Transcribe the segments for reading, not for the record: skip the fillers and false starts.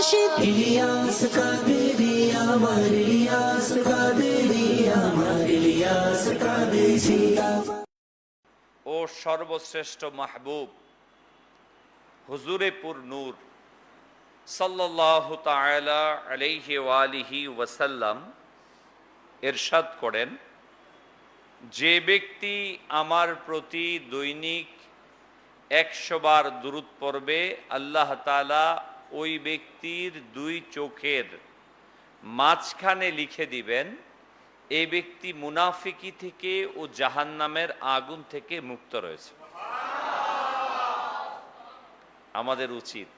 রাশিদ। ইলিয়াস কাদেরী আমার ইলিয়াস কাদেরী আমার ইলিয়াস কাদেরী। ও সর্বশ্রেষ্ঠ মাহবুব হুজুরে পুর নূর সাল্লাল্লাহু তাআলা আলাইহি ওয়া আলিহি ওয়াসাল্লাম ইরশাদ করেন, যে ব্যক্তি আমার প্রতি দৈনিক 100 বার দুরূদ পড়বে, আল্লাহ তাআলা ওই ব্যক্তির 2 চোখের মাঝখানে লিখে দিবেন এই ব্যক্তি মুনাফিকি থেকে ও জাহান্নামের আগুন থেকে মুক্ত রয়েছে। আমাদের উচিত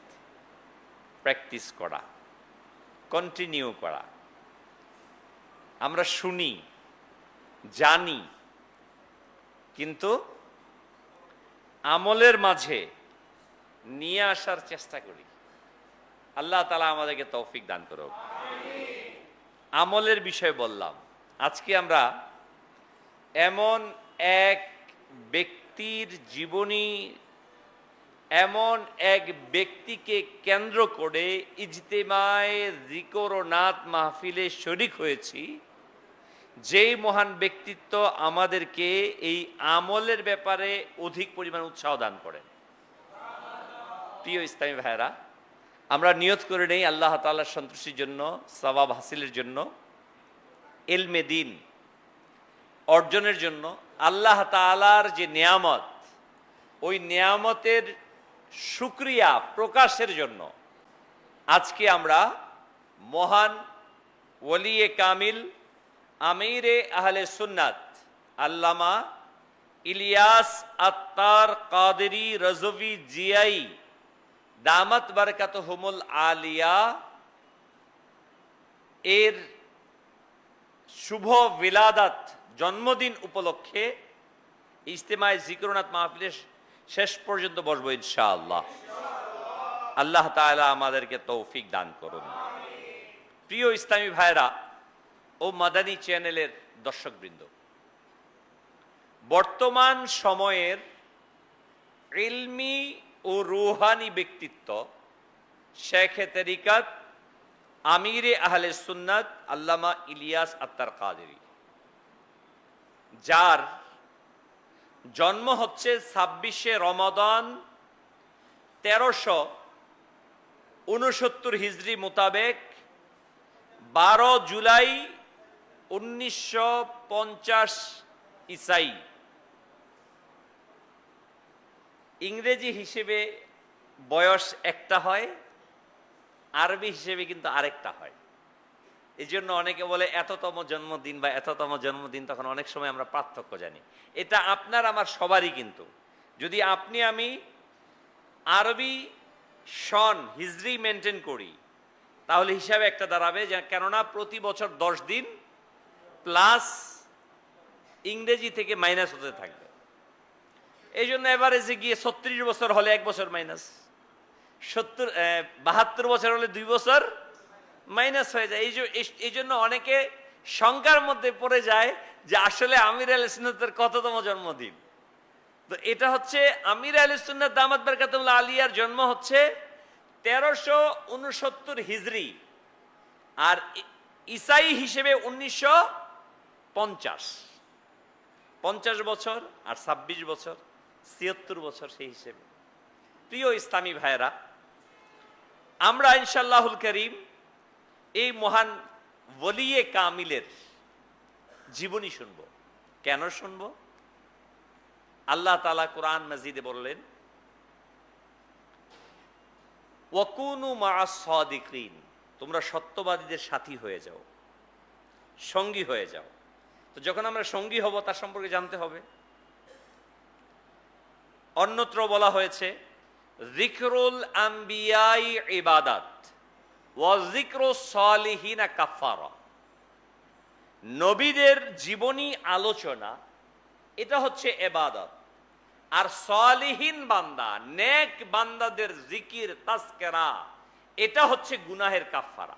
প্র্যাকটিস করা, কন্টিনিউ করা। আমরা শুনি, জানি, কিন্তু আমলের মাঝে নিয়ে আসার চেষ্টা করি। আল্লাহ তাআলা আমাদেরকে তৌফিক দান করুক। আমলের বিষয় বললাম, আজকে আমরা এমন এক ব্যক্তির জীবনী, এমন এক ব্যক্তিকে কেন্দ্র করে ইজতেমায়ে যিকর ও নাত মাহফিলে শরীক হয়েছি, যেই মহান ব্যক্তিত্ব আমাদেরকে এই আমলের ব্যাপারে অধিক পরিমাণ উৎসাহ দান করেন। প্রিয় ইসলামী ভাইয়েরা, আমরা নিয়ত করে নেই আল্লাহ তাআলার সন্তুষ্টির জন্য, সওয়াব হাসিলের জন্য, ইলমে দ্বীন অর্জনের জন্য, আল্লাহ তাআলার যে নিয়ামত, ওই নিয়ামতের শুকরিয়া প্রকাশের জন্য আজকে আমরা মহান ওলিয়ে কামিল আমিরে আহলে সুন্নাত আল্লামা ইলিয়াস আত্তার কাদেরী রজভী জিয়াই দামাত বারাকাতুহুমুল আলিয়া এর শুভ বিলাদাত জন্মদিন উপলক্ষে ইজতেমায়ে যিকর ও নাত মাহফিলে শেষ পর্যন্ত বসবো ইনশাআল্লাহ। আল্লাহ তাআলা আমাদেরকে তৌফিক দান করুন। প্রিয় ইসলামী ভাইরা ও মাদানী চ্যানেলের দর্শকবৃন্দ, বর্তমান সময়ের ইলমি ও রুহানি ব্যক্তিত্ব শেখে তরিকত আমিরে আহলে সুন্নাত আল্লামা ইলিয়াস আত্তার কাদেরী, যার জন্ম হচ্ছে 26শে রমাদান 1369 হিজরি মোতাবেক 12 জুলাই 1950 ইসাই। ইংরেজি হিসেবে বয়স একটা হয়, আরবি হিসেবে কিন্তু আরেকটা হয়। এই জন্য অনেকে বলে এততম জন্মদিন বা এততম জন্মদিন, তখন অনেক সময় আমরা পার্থক্য জানি। এটা আপনার আমার সবারই, কিন্তু যদি আপনি আমি আরবি সন হিজরি মেনটেন করি তাহলে হিসাবে একটা দাঁড়াবে, কেননা প্রতি বছর 10 দিন প্লাস ইংরেজি থেকে মাইনাস হতে থাকবে। এই জন্য এভারেজে গিয়ে 36 বছর হলে 1 বছর মাইনাস, 72 বছর হলে 2 বছর মাইনাস হয়ে যায়। এই জন্য অনেকে শঙ্কার মধ্যে পড়ে যায় যে আসলে আমির আহলে সুন্নাতের কততম জন্মদিন। তো এটা হচ্ছে আমির আহলে সুন্নাত দামাত বারাকাতুহুল আলিয়ার জন্ম হচ্ছে 1369 হিজরি, আর ইসাই হিসেবে 1950। 50 বছর আর 26 বছর, 76 বছর সেই হিসেবে। প্রিয় ইসলামী ভাইয়েরা, আমরা ইনশাআল্লাহুল কারীম এই মহান ওলিয়ে কামিলের জীবনী শুনব। কেন শুনব? আল্লাহ তাআলা কোরআন মাজিদে বললেন, ওয়াকুনু মা'আস সাদিকিন, তোমরা সত্যবাদীদের সাথী হয়ে যাও, সঙ্গী হয়ে যাও। তো যখন আমরা সঙ্গী হব তার সম্পর্কে জানতে হবে। অন্যত্র বলা হয়েছে যিকরুল আম্বিয়াই ইবাদাত ওয়া যিকরুস সালিহিনা কাফারা, নবীদের জীবনী আলোচনা এটা হচ্ছে ইবাদত, আর সালিহিন বান্দা নেক বান্দাদের জিকির তাজকিরা এটা হচ্ছে গুনাহের কাফারা।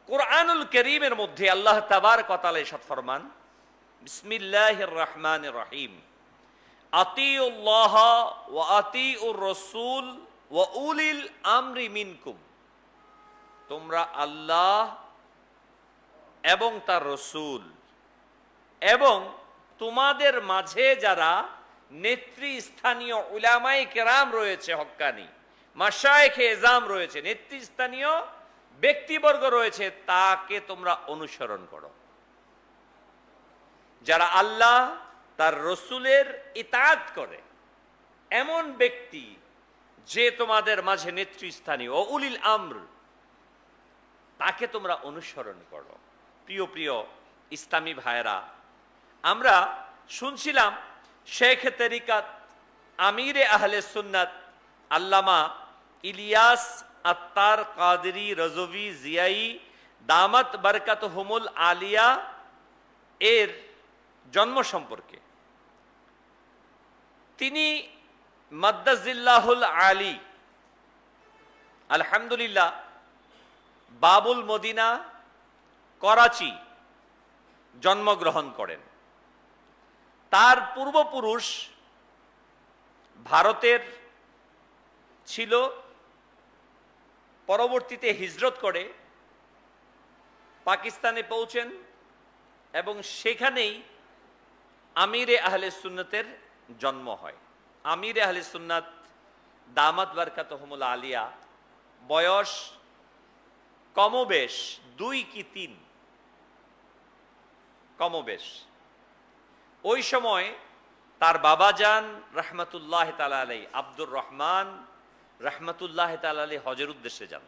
কুরআনুল কারীমের মধ্যে আল্লাহ তাবারক ওয়া তাআলা ইরশাদ ফরমান, বিসমিল্লাহির রহমানির রহিম, আতিউল্লাহ ওয়া আতিউর রাসূল ওয়া উলিল আমরি মিনকুম, তোমরা আল্লাহ এবং তার রসুল এবং তোমাদের মাঝে যারা নেতৃস্থানীয় উলামায়ে কেরাম রয়েছে, হক্কানি মাশায়েখে এজাম রয়েছে, নেতৃস্থানীয় ব্যক্তিবর্গ রয়েছে, তাকে তোমরা অনুসরণ করো। যারা আল্লাহ তার রসুলের ইতাআত করে, এমন ব্যক্তি যে তোমাদের মাঝে নেতৃস্থানীয় ও উলিল আমর, তাকে তোমরা অনুসরণ করো। প্রিয় প্রিয় ইসলামী ভাইরা, আমরা শুনছিলাম শেখ তরিকাত আমিরে আহলে সুন্নাত আল্লামা ইলিয়াস আত্তার কাদরি রজভী জিয়াই দামাত বরকাতহুমুল আলিয়া এর জন্ম সম্পর্কে। তিনি মাদ্দাজিল্লাহুল আলী, আলহামদুলিল্লাহ, বাবুল মদিনা, করাচি জন্মগ্রহণ করেন। তার পূর্বপুরুষ ভারতের ছিল, পরবর্তীতে হিজরত করে পাকিস্তানে পৌঁছেন এবং সেখানেই আমিরে আহলে সুন্নতের জন্ম হয়। আমিরে আহলে সুন্নাত দামাত বরকাতহুমুল আলিয়া বয়স কমবেশ 2 কি 3, কমবেশ। ওই সময় তার বাবা যান রহমতুল্লাহ তাআলা আলাইহি, আব্দুর রহমান রহমতুল্লাহ তাআলা আলাইহি হজের উদ্দেশ্যে যান।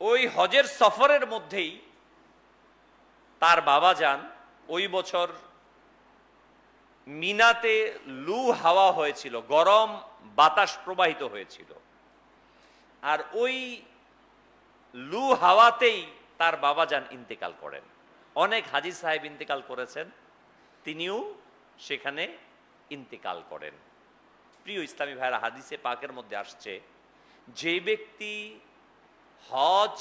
ওই হজের সফরের মধ্যেই তার বাবা যান ওই বছর মিনাতে লু হাওয়া হয়েছিল, গরম বাতাস প্রবাহিত হয়েছিল, আর ওই লু হাওয়াতেই তার বাবা যান ইন্তেকাল করেন। অনেক হাজী সাহেব ইন্তেকাল করেছেন, তিনিও সেখানে ইন্তেকাল করেন। প্রিয় ইসলামী ভাইরা, হাদিসে পাকের মধ্যে আসছে, যে ব্যক্তি হজ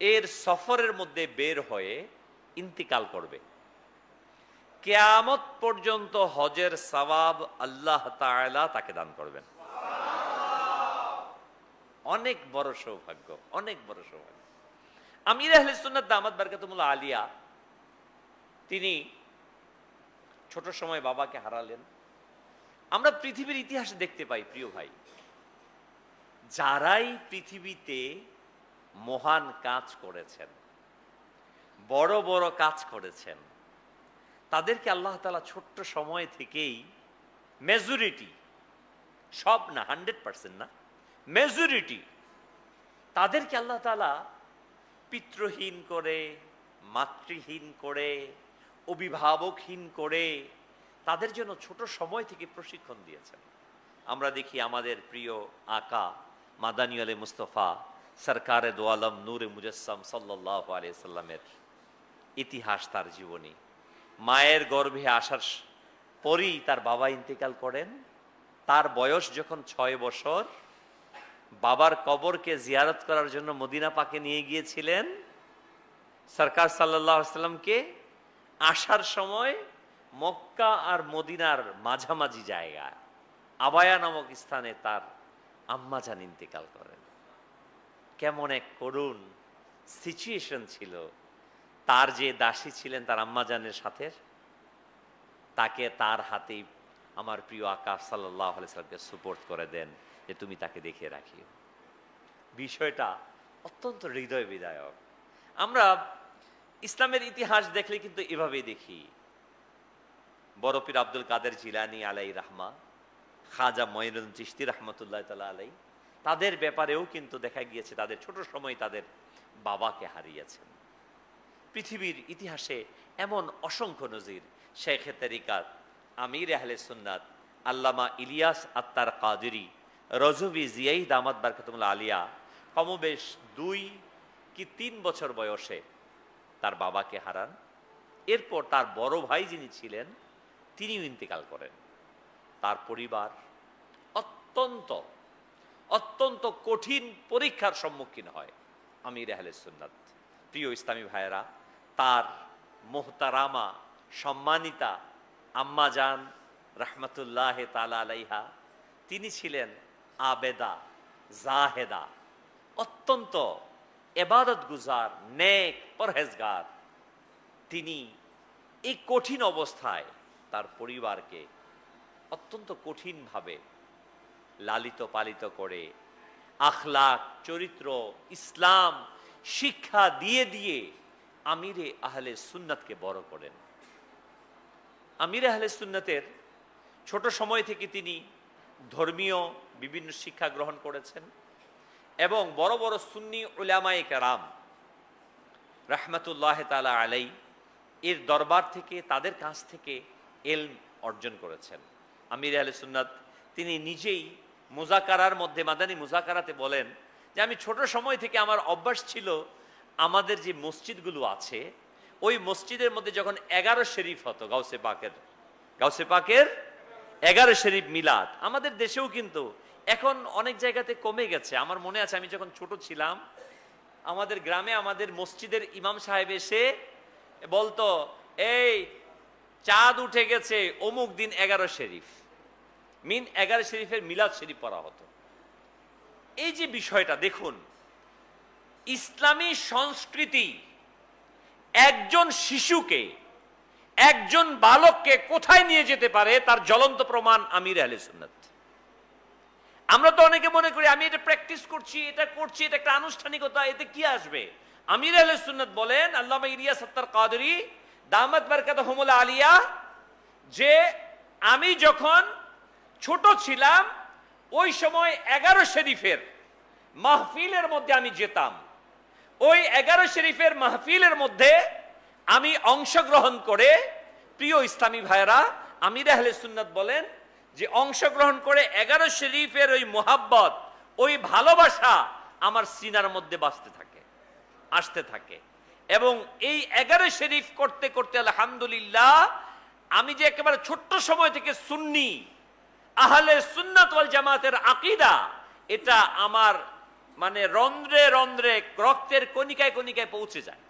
এর সফরের মধ্যে বের হয়ে ইন্তেকাল করবে, কিয়ামত পর্যন্ত হজের সওয়াব আল্লাহ তাআলা তাকে দান করবেন। অনেক বড় সৌভাগ্য, অনেক বড় সৌভাগ্য। আমির আহলে সুন্নাত দামাত বরকাতুহুমুল আলিয়া, তিনি ছোট সময় বাবাকে হারালেন। আমরা পৃথিবীর ইতিহাসে দেখতে পাই প্রিয় ভাই, যারাই পৃথিবীতে মহান কাজ করেছেন, বড় বড় কাজ করেছেন, তাদেরকে আল্লাহ তাআলা ছোট্ট সময় থেকেই মেজরিটি, সব না, 100% না, মেজরিটি তাদেরকে আল্লাহ তাআলা পিতৃহীন করে, মাতৃহীন করে, অভিভাবকহীন করে তাদের জন্য ছোট সময় থেকে প্রশিক্ষণ দিয়েছেন। আমরা দেখি আমাদের প্রিয় আকা মাদানী আলী মুস্তফা সরকারে দো আলম নূরে মুজাসসাম সাল্লাল্লাহু আলাইহি সাল্লামের ইতিহাস, তার জীবনী। মায়ের গর্ভে আসার পরই তার বাবা ইন্তেকাল করেন। তার বয়স যখন 6 বছর, বাবার কবরকে জিয়ারত করার জন্য মদিনা পাকে নিয়ে গিয়েছিলেন। সরকার সাল্লাল্লাহু আলাইহি সাল্লামকে আসার সময় মক্কা আর মদিনার মাঝামাঝি জায়গায় আবায়া নামক স্থানে তার আম্মা জান ইন্তেকাল করেন। কেমন এক করুণ সিচুয়েশন ছিল। তার যে দাসী ছিলেন তার আম্মা জানের সাথে, তাকে তার হাতেই আমার প্রিয় আকা সাল্লাল্লাহু আলাইহি সাল্লামকে সুপোর্ট করে দেন যে তুমি তাকে দেখে রাখিও। বিষয়টা অত্যন্ত হৃদয় বিদায়ক। আমরা ইসলামের ইতিহাস দেখলে কিন্তু এভাবেই দেখি। বড় পীর আব্দুল কাদের জিলানী আলাইহি রাহমা, খাজা মঈনুদ্দিন চিশতি রহমতুল্লাহ তাআলা আলাইহি, তাদের ব্যাপারেও কিন্তু দেখা গিয়েছে তাদের ছোট সময় তাদের বাবাকে হারিয়েছেন। পৃথিবীর ইতিহাসে এমন অসংখ্য নজির। শেখ তরিকাত আমির আহলে সুন্নাত আল্লামা ইলিয়াস আত্তার কাদরি রজভী জিয়াই দামাত বরকাতুহুমুল আলিয়া কমবেশ 2 কি 3 বছর বয়সে তার বাবাকে হারান। এরপর তার বড় ভাই যিনি ছিলেন তিনিও ইন্তেকাল করেন। তার পরিবার অত্যন্ত অত্যন্ত কঠিন পরীক্ষার সম্মুখীন হয়। আমির আহলে সুন্নাত, প্রিয় ইসলামী ভাইয়েরা, তার মোহতারামা সম্মানিতা আম্মা জান রাহমাতুল্লাহ তাআলা আলাইহা, তিনি ছিলেন আবেদা জাহেদা, অত্যন্ত ইবাদত গুজার, নেক, পরহেজগার। তিনি এই কঠিন অবস্থায় তার পরিবারকে অত্যন্ত কঠিনভাবে লালিত পালিত করে আখলাক, চরিত্র, ইসলাম শিক্ষা দিয়ে দিয়ে আমিরে আহলে সুন্নাতকে বড় করেন। আমিরে আহলে সুন্নাতের ছোট সময় থেকে তিনি ধর্মীয় বিভিন্ন শিক্ষা গ্রহণ করেছেন এবং বড় বড় সুন্নি উলামায়ে কেরাম রাহমাতুল্লাহ তাআলা আলাই এর দরবার থেকে, তাদের কাছ থেকে ইলম অর্জন করেছেন। আমির আহলে সুন্নাত তিনি নিজেই মুজাকারার মধ্যে, মাদানী মুজাকারাতে বলেন যে আমি ছোট সময় থেকে আমার অভ্যাস ছিল, আমাদের যে মসজিদগুলো আছে ওই মসজিদের মধ্যে যখন 11 শরীফ হতো, গাউসে পাকের 11 শরীফ মিলাদ, আমাদের দেশেও কিন্তু এখন অনেক জায়গাতে কমে গেছে। আমার মনে আছে আমি যখন ছোট ছিলাম, আমাদের গ্রামে আমাদের মসজিদের ইমাম সাহেব এসে বলতো, এই চাঁদ উঠে গেছে অমুক দিন 11 শরীফ, 11 শরীফের মিলাদ শরীফ পড়া হতো। এই যে বিষয়টা দেখুন, ইসলামী সংস্কৃতি একজন শিশুকে, একজন বালককে কোথায় নিয়ে যেতে পারে তার জ্বলন্ত প্রমাণ আমির আহলে সুন্নাত। আমরা তো অনেকে মনে করি আমি এটা প্র্যাকটিস করছি, এটা করছি, এটা একটা আনুষ্ঠানিকতা, এতে কি আসবে? আমির আহলে সুন্নাত বলেন, আল্লামা ইলিয়াস আত্তার কাদরি দামাত বারকাতুহুমুল আলিয়া, যে আমি যখন ছোট ছিলাম ওই সময় 11 শরীফের মাহফিলের মধ্যে আমি যেতাম। ওই 11 শরীফের মাহফিলের মধ্যে আমি অংশগ্রহণ করে, প্রিয় ইসলামী ভাইরা, আমির আহলে সুন্নাত বলেন যে অংশগ্রহণ করে 11 শরীফের ওই মোহাব্বত, ওই ভালোবাসা আমার সিনার মধ্যে আসতে থাকে এবং এই 11 শরীফ করতে করতে আলহামদুলিল্লাহ আমি যে একেবারে ছোট্ট সময় থেকে সুন্নি, আহলে সুন্নাত ওয়াল জামাতের আকীদা, এটা আমার মানে রন্ধ্রে রন্ধ্রে, রক্তের কণিকায় কণিকায় পৌঁছে যায়।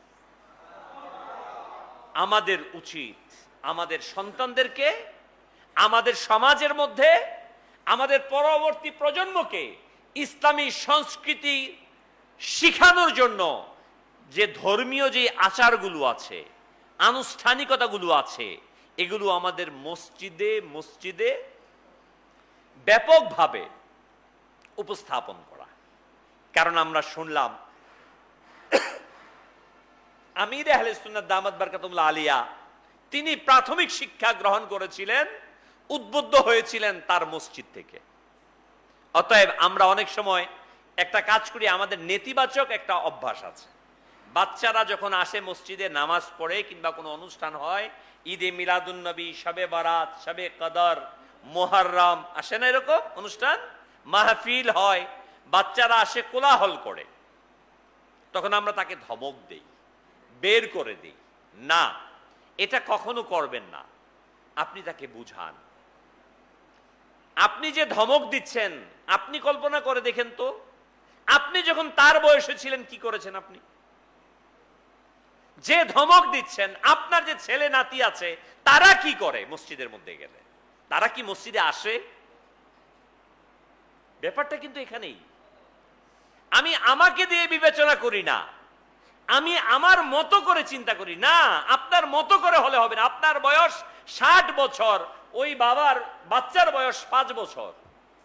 আমাদের উচিত আমাদের সন্তানদেরকে, আমাদের সমাজের মধ্যে, আমাদের পরবর্তী প্রজন্মকে ইসলামী সংস্কৃতি শিখানোর জন্য যে ধর্মীয় যে আচারগুলো আছে, আনুষ্ঠানিকতাগুলো আছে, এগুলো আমাদের মসজিদে মসজিদে ব্যাপকভাবে উপস্থাপন করা। কারণ আমরা শুনলাম আমির আহলে সুন্নাত দামাত বারকাতুহুল আলিয়া তিনি প্রাথমিক শিক্ষা গ্রহণ করেছিলেন, উদ্বুদ্ধ হয়েছিলেন তার মসজিদ থেকে। অতএব আমরা অনেক সময় একটা কাজ করি, আমাদের নেতিবাচক একটা অভ্যাস আছে। বাচ্চারা যখন আসে মসজিদে নামাজ পড়ে কিংবা কোনো অনুষ্ঠান হয়, ঈদে মিলাদুন নবী, শবে বারাত, শবে কদর, মুহররম, আসে না এরকম অনুষ্ঠান, মাহফিল হয়, বাচ্চারা আসে কোলাহল করে, তখন আমরা তাকে ধমক দেই, বের করে দিই। না, এটা কখনো করবেন না। আপনি তাকে বুঝান। আপনি যে ধমক দিচ্ছেন, আপনি কল্পনা করে দেখেন তো, আপনি যখন তার বয়সে ছিলেন কি করেছেন? আপনি যে ধমক দিচ্ছেন, আপনার যে ছেলে নাতি আছে তারা কি করে মসজিদের মধ্যে গেলে? তারা কি মসজিদে আসে? ব্যাপারটা কিন্তু এখানেই। আমি আমাকে দিয়ে বিবেচনা করি না, আমি আমার মতো করে চিন্তা করি না। আপনার মতো করে হলে হবে না। আপনার বয়স 60 বছর, ওই বাবার বাচ্চার বয়স 5 বছর।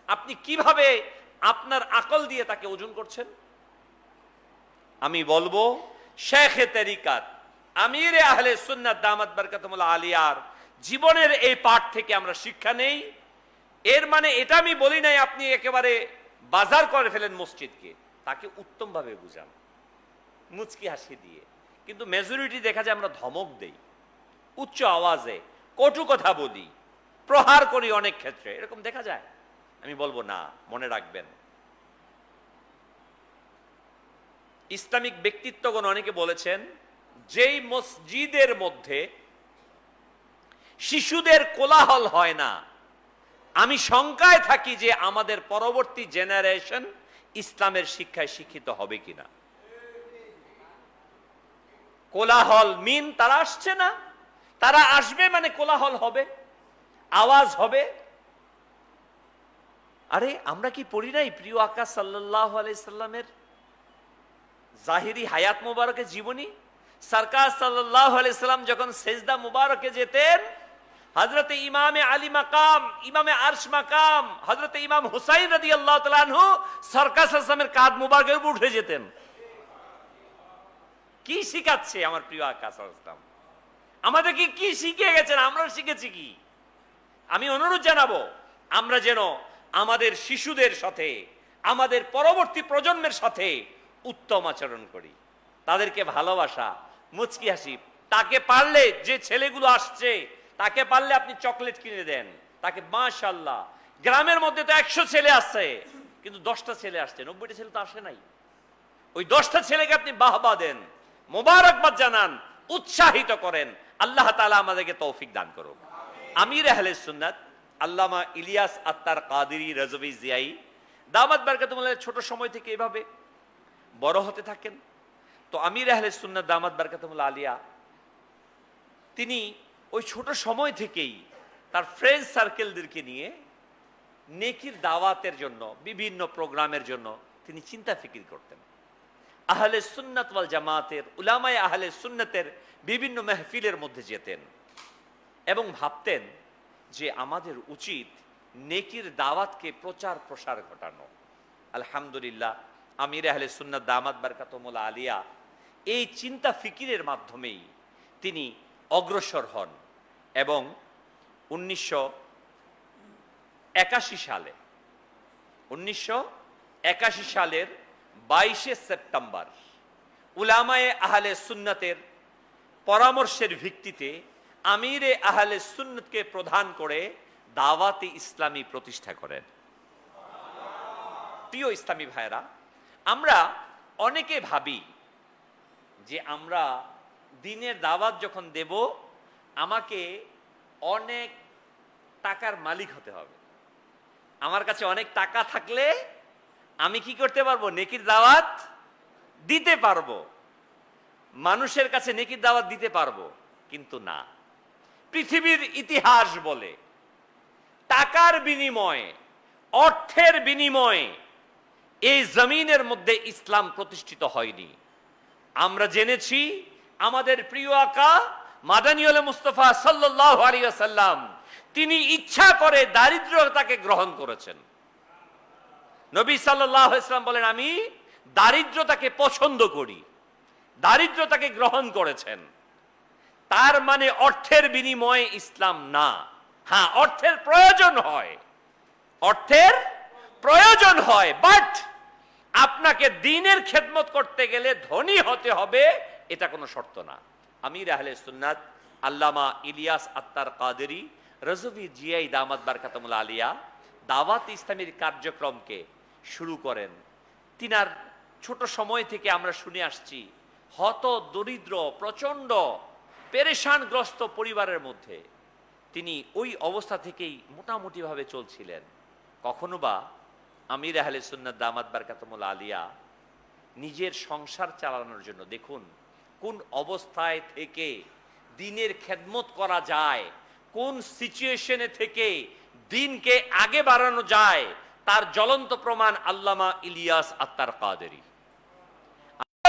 আপনি কিভাবে আপনার আকল দিয়ে তাকে ওজন করছেন? আমি বলবো, শেখে তরিকাত আমিরে আহলে সুন্নাত দামাত বারকাতুহুল আলিয়ার জীবনের এই পাঠ থেকে আমরা শিক্ষা নেই। এর মানে এটা আমি বলি নাই আপনি একেবারে বাজার করে ফেলেন মসজিদকে। তাকে উত্তমভাবে বুঝান, মুচকি হাসি দিয়ে। কিন্তু মেজরিটি দেখা যায় আমরা ধমক দেই, উচ্চ আওয়াজে কটু কথা বলি, প্রহার করি অনেক ক্ষেত্রে, এরকম দেখা যায়। আমি বলবো না, মনে রাখবেন, ইসলামিক ব্যক্তিত্বগণ অনেকে বলেছেন, যেই মসজিদের মধ্যে শিশুদের কোলাহল হয় না, আমি শঙ্কায় থাকি যে আমাদের পরবর্তী জেনারেশন ইসলামের শিক্ষায় শিক্ষিত হবে কিনা। কোলাহল মিন তারা আসছে না, তারা আসবে মানে কোলাহল হবে। আওয়াজ হবে। আরে আমরা কি পড়ি নাই প্রিয় আকা সাল্লাল্লাহু আলাইহি সাল্লামের জাহিরি হায়াত মুবারকের জীবনী? সরকার সাল্লাল্লাহু আলাইহি সাল্লাম যখন সেজদা মুবারকে যেতেন, হযরতে ইমামে আলী মাকাম, ইমামে আরশ মাকাম, হযরতে ইমাম হুসাইন রাদিয়াল্লাহু তাআলা আনহু সরকার সাল্লাল্লাহু আলাইহি সাল্লামের কাঁধ মুবারকের উপর উঠে যেতেন। কি শিখাচ্ছে আমার প্রিয় আকা সাল্লাল্লাহু আলাইহি সাল্লাম? আমাদেরকে কি শিখিয়ে গেছেন? আমরা শিখেছি কি? আমি অনুরোধ জানাবো আমরা যেন আমাদের শিশুদের সাথে, আমাদের পরবর্তী প্রজন্মের সাথে উত্তম আচরণ করি, তাদেরকে ভালোবাসা, মুচকি হাসি। তাকে পারলে, যে ছেলেগুলো আসছে তাকে পারলে আপনি চকলেট কিনে দেন, তাকে মাশাআল্লাহ। গ্রামের মধ্যে তো 100 ছেলে আসছে, কিন্তু 10টা ছেলে আসছে, 90টা ছেলে তো আসে নাই। ওই 10টা ছেলেকে আপনি বাহবা দেন, মোবারকবাদ জানান, উৎসাহিত করেন। আল্লাহ তাআলা আমাদেরকে তৌফিক দান করুক। আমির আহলে সুন্নাত আল্লামা ইলিয়াস আত্তার কাদেরী রাজভী জিয়াই দামাত বারকাতুল্লাহ ছোট সময় থেকে এভাবে বড় হতে থাকেন। তো আমির আহলে সুন্নাত দামাত বারকাতুল্লাহ আলিয়া তিনি ওই ছোট সময় থেকেই তার ফ্রেন্ড সার্কেলদেরকে নিয়ে নেকির দাওয়াতের জন্য, বিভিন্ন প্রোগ্রামের জন্য তিনি চিন্তা ফিকির করতেন। আহলে সুন্নাত ওয়াল জামাতের উলামায়ে আহলে সুন্নাতের বিভিন্ন মাহফিলের মধ্যে যেতেন এবং ভাবতেন যে আমাদের উচিত নেকির দাওয়াতকে প্রচার প্রসার ঘটানো। আলহামদুলিল্লাহ, আমির আহলে সুন্নাত দামাত বারকাতুহুল আলিয়া এই চিন্তা ফিকিরের মাধ্যমেই তিনি অগ্রসর হন এবং 1981 সালের 22শে সেপ্টেম্বর উলামায়ে আহলে সুন্নাতের পরামর্শের ভিত্তিতে আমিরে আহলে সুন্নাতকে প্রধান করে দাওয়াতে ইসলামী প্রতিষ্ঠা করেন। প্রিয় ইসলামী ভাইরা, আমরা অনেকে ভাবি যে আমরা দ্বীনের দাওয়াত যখন দেব আমাকে অনেক টাকার মালিক হতে হবে, আমার কাছে অনেক টাকা থাকলে আমি কি করতে পারবো? নেকির দাওয়াত দিতে পারবো, মানুষের কাছে নেকির দাওয়াত দিতে পারবো। কিন্তু না, পৃথিবীর ইতিহাস বলে টাকার বিনিময়ে, অর্থের বিনিময়ে এই জমিনের মধ্যে ইসলাম প্রতিষ্ঠিত হয়নি। আমরা জেনেছি আমাদের প্রিয় আকা মাদানিউল মুস্তাফা সাল্লাল্লাহু আলাইহি ওয়াসাল্লাম তিনি ইচ্ছা করে দারিদ্রতাকে গ্রহণ করেছেন। নবী সাল্লাল্লাহু আলাইহি ওয়াসাল্লাম বলেন, আমি দারিদ্রতাকে পছন্দ করি, দারিদ্রতাকে গ্রহণ করেছেন। তার মানে অর্থের বিনিময়ে ইসলাম না। হ্যাঁ, অর্থের প্রয়োজন হয়, অর্থের প্রয়োজন হয়, বাট আপনাকে দ্বীনের খেদমত করতে গেলে ধনী হতে হবে, এটা কোনো শর্ত না। আমির আহলে সুন্নাত আল্লামা ইলিয়াস আত্তার কাদেরী রাজভী জিয়াই দামাত বারকাতুহুল আলিয়া দাওয়াত ইসলামীর কার্যক্রমকে শুরু করেন। তিনার ছোট সময় থেকে আমরা শুনে আসছি হত দরিদ্র, প্রচন্ড পেরেশানগ্রস্ত পরিবারের মধ্যে তিনি ওই অবস্থা থেকেই মোটামুটি ভাবে চলছিলেন। কখনো বা আমির আহলে সুন্নাত দামাত বারকাতুহুল আলিয়া নিজের সংসার চালানোর জন্য, দেখুন কোন অবস্থায় থেকে দ্বীনের খেদমত করা যায়, কোন সিচুয়েশনে থেকে দ্বীনকে আগে বাড়ানো যায়, তার জ্বলন্ত প্রমাণ আল্লামা ইলিয়াস আত্তার কাদেরী।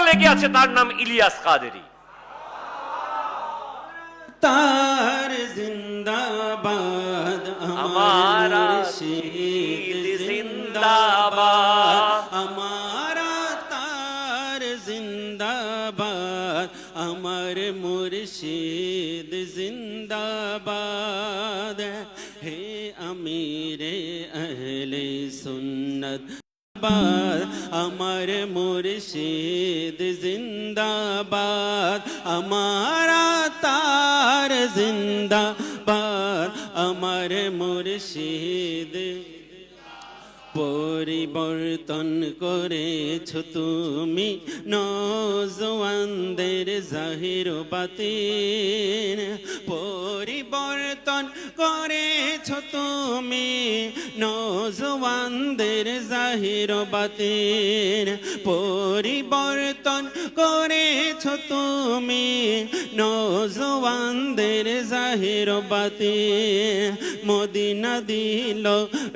লেগে আছে তার নাম ইলিয়াস কাদেরী। তার জিন্দাবাদ, हमारा मुर्शिद जिंदाबाद, हमारा तार जिंदाबाद, अमर मुर्शिद जिंदाबाद। हे अमीरे अहले सुन्नत अमर मुर्शिद जिंदाबाद, हमारा तार जिंदाबाद, अमर मुर्शिद। পরিবর্তন করেছ তুমি নওজওয়ানদের জাহির বাতিন, পরিবর্তন করেছ তুমি নওজওয়ানদের জাহির বাতিন, পরিবর্তন করেছ তুমি নওজওয়ানদের জাহির বাতিন। মদিনা দিল